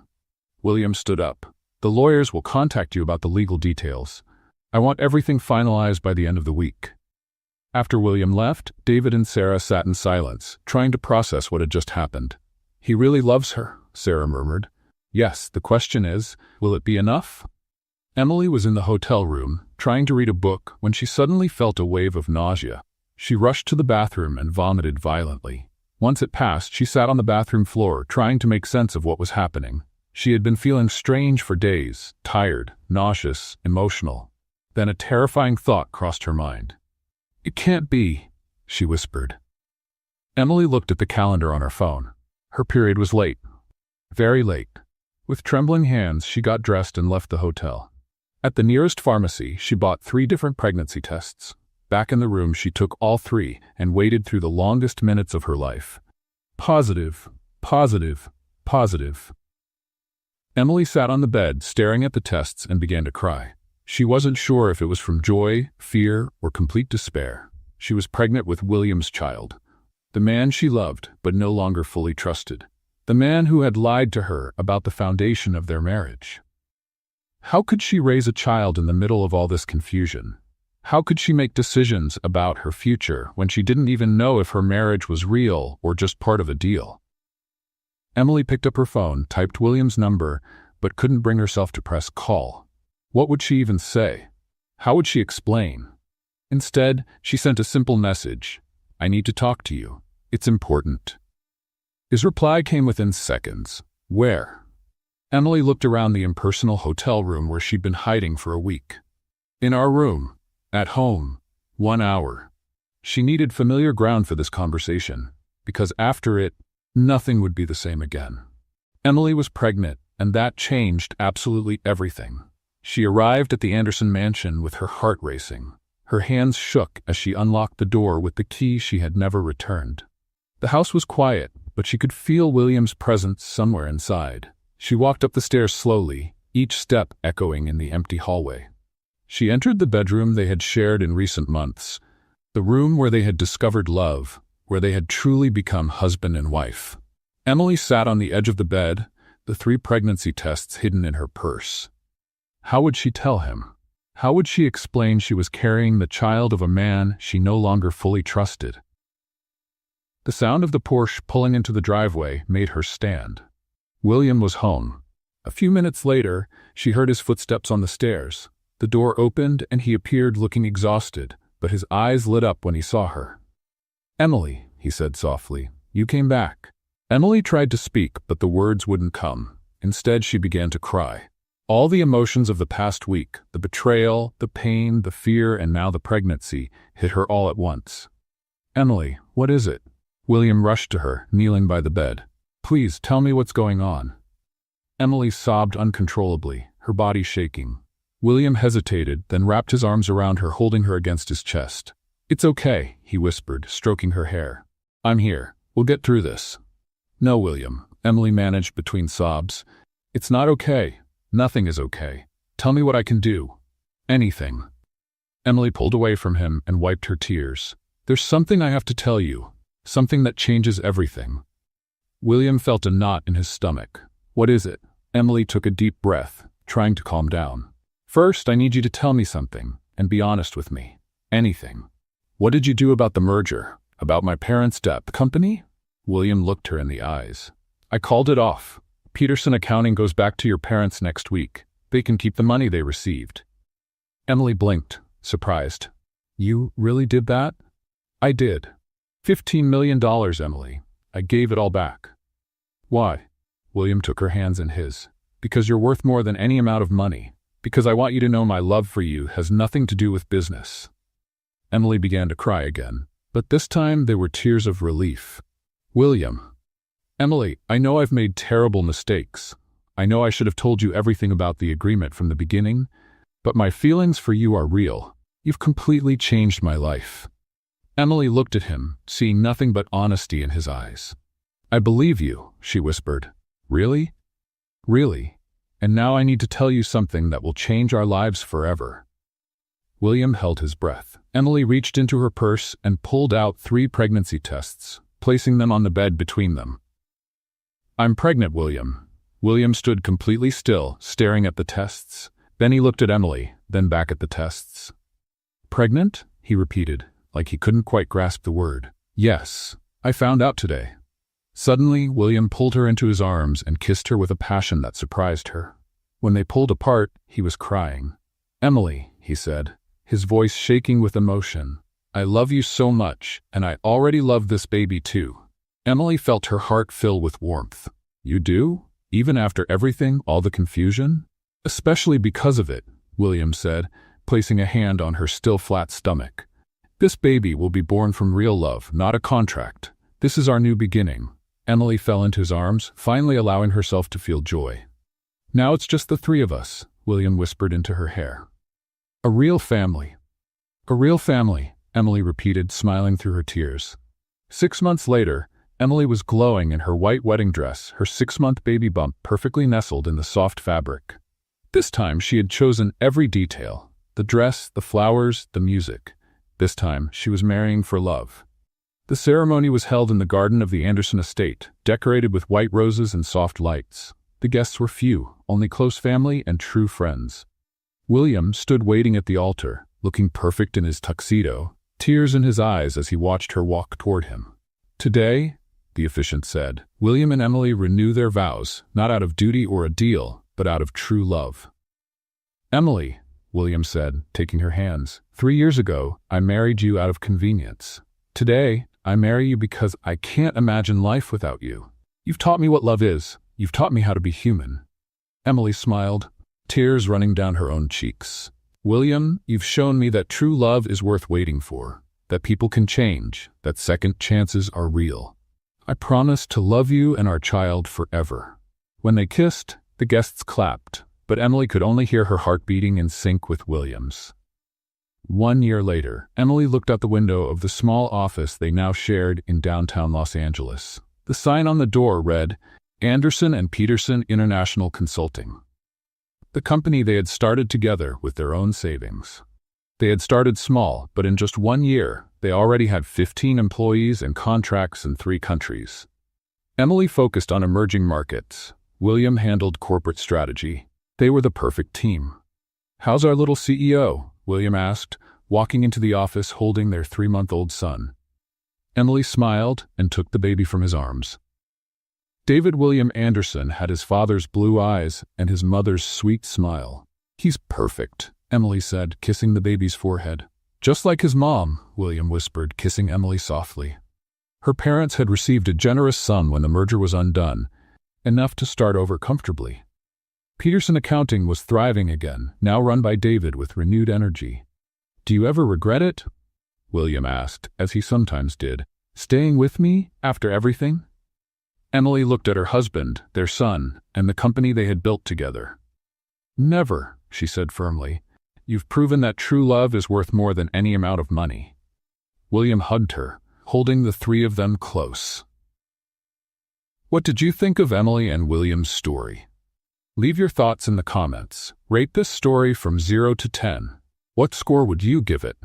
William stood up. The lawyers will contact you about the legal details. I want everything finalized by the end of the week. After William left, David and Sarah sat in silence, trying to process what had just happened. He really loves her, Sarah murmured. Yes, the question is, will it be enough? Emily was in the hotel room, trying to read a book, when she suddenly felt a wave of nausea. She rushed to the bathroom and vomited violently. Once it passed, she sat on the bathroom floor, trying to make sense of what was happening. She had been feeling strange for days, tired, nauseous, emotional. Then a terrifying thought crossed her mind. It can't be, she whispered. Emily looked at the calendar on her phone. Her period was late. Very late. With trembling hands, she got dressed and left the hotel. At the nearest pharmacy, she bought 3 different pregnancy tests. Back in the room, she took all 3 and waited through the longest minutes of her life. Positive, positive, positive. Emily sat on the bed, staring at the tests, and began to cry. She wasn't sure if it was from joy, fear, or complete despair. She was pregnant with William's child. The man she loved, but no longer fully trusted. The man who had lied to her about the foundation of their marriage. How could she raise a child in the middle of all this confusion? How could she make decisions about her future when she didn't even know if her marriage was real or just part of a deal? Emily picked up her phone, typed William's number, but couldn't bring herself to press call. What would she even say? How would she explain? Instead, she sent a simple message. I need to talk to you. It's important. His reply came within seconds. Where? Emily looked around the impersonal hotel room where she'd been hiding for a week. In our room. At home. 1 hour. She needed familiar ground for this conversation, because after it, nothing would be the same again. Emily was pregnant, and that changed absolutely everything. She arrived at the Anderson mansion with her heart racing. Her hands shook as she unlocked the door with the key she had never returned. The house was quiet, but she could feel William's presence somewhere inside. She walked up the stairs slowly, each step echoing in the empty hallway. She entered the bedroom they had shared in recent months, the room where they had discovered love, where they had truly become husband and wife. Emily sat on the edge of the bed, the the 3 pregnancy tests hidden in her purse. How would she tell him? How would she explain she was carrying the child of a man she no longer fully trusted? The sound of the Porsche pulling into the driveway made her stand. William was home. A few minutes later, she heard his footsteps on the stairs. The door opened and he appeared looking exhausted, but his eyes lit up when he saw her. "Emily," he said softly, "you came back." Emily tried to speak, but the words wouldn't come. Instead, she began to cry. All the emotions of the past week, the betrayal, the pain, the fear, and now the pregnancy, hit her all at once. "Emily, what is it?" William rushed to her, kneeling by the bed. "Please, tell me what's going on." Emily sobbed uncontrollably, her body shaking. William hesitated, then wrapped his arms around her, holding her against his chest. "It's okay," he whispered, stroking her hair. "I'm here. We'll get through this." "No, William," Emily managed between sobs. "It's not okay. Nothing is okay. Tell me what I can do." "Anything." Emily pulled away from him and wiped her tears. "There's something I have to tell you. Something that changes everything." William felt a knot in his stomach. "What is it?" Emily took a deep breath, trying to calm down. "First, I need you to tell me something, and be honest with me. Anything. What did you do about the merger? About my parents' debt company?" William looked her in the eyes. "I called it off. Peterson Accounting goes back to your parents next week. They can keep the money they received." Emily blinked, surprised. "You really did that?" "I did. $15 million, Emily. I gave it all back." "Why?" William took her hands in his. "Because you're worth more than any amount of money. Because I want you to know my love for you has nothing to do with business." Emily began to cry again, but this time they were tears of relief. "William." "Emily, I know I've made terrible mistakes. I know I should have told you everything about the agreement from the beginning, but my feelings for you are real. You've completely changed my life." Emily looked at him, seeing nothing but honesty in his eyes. "I believe you," she whispered. "Really? Really? And now I need to tell you something that will change our lives forever." William held his breath. Emily reached into her purse and pulled out 3 pregnancy tests, placing them on the bed between them. "I'm pregnant, William." William stood completely still, staring at the tests. Then he looked at Emily, then back at the tests. "Pregnant?" he repeated, like he couldn't quite grasp the word. "Yes, I found out today." Suddenly, William pulled her into his arms and kissed her with a passion that surprised her. When they pulled apart, he was crying. "Emily," he said, his voice shaking with emotion, "I love you so much, and I already love this baby too." Emily felt her heart fill with warmth. "You do? Even after everything, all the confusion?" "Especially because of it," William said, placing a hand on her still flat stomach. "This baby will be born from real love, not a contract. This is our new beginning." Emily fell into his arms, finally allowing herself to feel joy. "Now it's just the 3 of us," William whispered into her hair. "A real family." "A real family," Emily repeated, smiling through her tears. 6 months later, Emily was glowing in her white wedding dress, her 6-month baby bump perfectly nestled in the soft fabric. This time she had chosen every detail: the dress, the flowers, the music. This time she was marrying for love. The ceremony was held in the garden of the Anderson estate, decorated with white roses and soft lights. The guests were few, only close family and true friends. William stood waiting at the altar, looking perfect in his tuxedo, tears in his eyes as he watched her walk toward him. "Today," the officiant said, "William and Emily renew their vows, not out of duty or a deal, but out of true love." "Emily," William said, taking her hands, "3 years ago, I married you out of convenience. Today, I marry you because I can't imagine life without you. You've taught me what love is. You've taught me how to be human." Emily smiled, tears running down her own cheeks. "William, you've shown me that true love is worth waiting for, that people can change, that second chances are real. I promise to love you and our child forever." When they kissed, the guests clapped, but Emily could only hear her heart beating in sync with William's. 1 year later, Emily looked out the window of the small office they now shared in downtown Los Angeles. The sign on the door read, "Anderson and Peterson International Consulting," the company they had started together with their own savings. They had started small, but in just 1 year, they already had 15 employees and contracts in 3 countries. Emily focused on emerging markets, William handled corporate strategy. They were the perfect team. "How's our little CEO?" William asked, walking into the office holding their 3-month-old son. Emily smiled and took the baby from his arms. David William Anderson had his father's blue eyes and his mother's sweet smile. "He's perfect," Emily said, kissing the baby's forehead. "Just like his mom," William whispered, kissing Emily softly. Her parents had received a generous sum when the merger was undone, enough to start over comfortably. Peterson Accounting was thriving again, now run by David with renewed energy. "Do you ever regret it?" William asked, as he sometimes did. "Staying with me after everything?" Emily looked at her husband, their son, and the company they had built together. "Never," she said firmly. "You've proven that true love is worth more than any amount of money." William hugged her, holding the three of them close. What did you think of Emily and William's story? Leave your thoughts in the comments. Rate this story from 0 to 10. What score would you give it?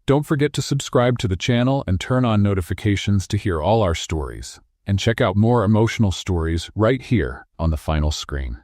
Don't forget to subscribe to the channel and turn on notifications to hear all our stories. And check out more emotional stories right here on the final screen.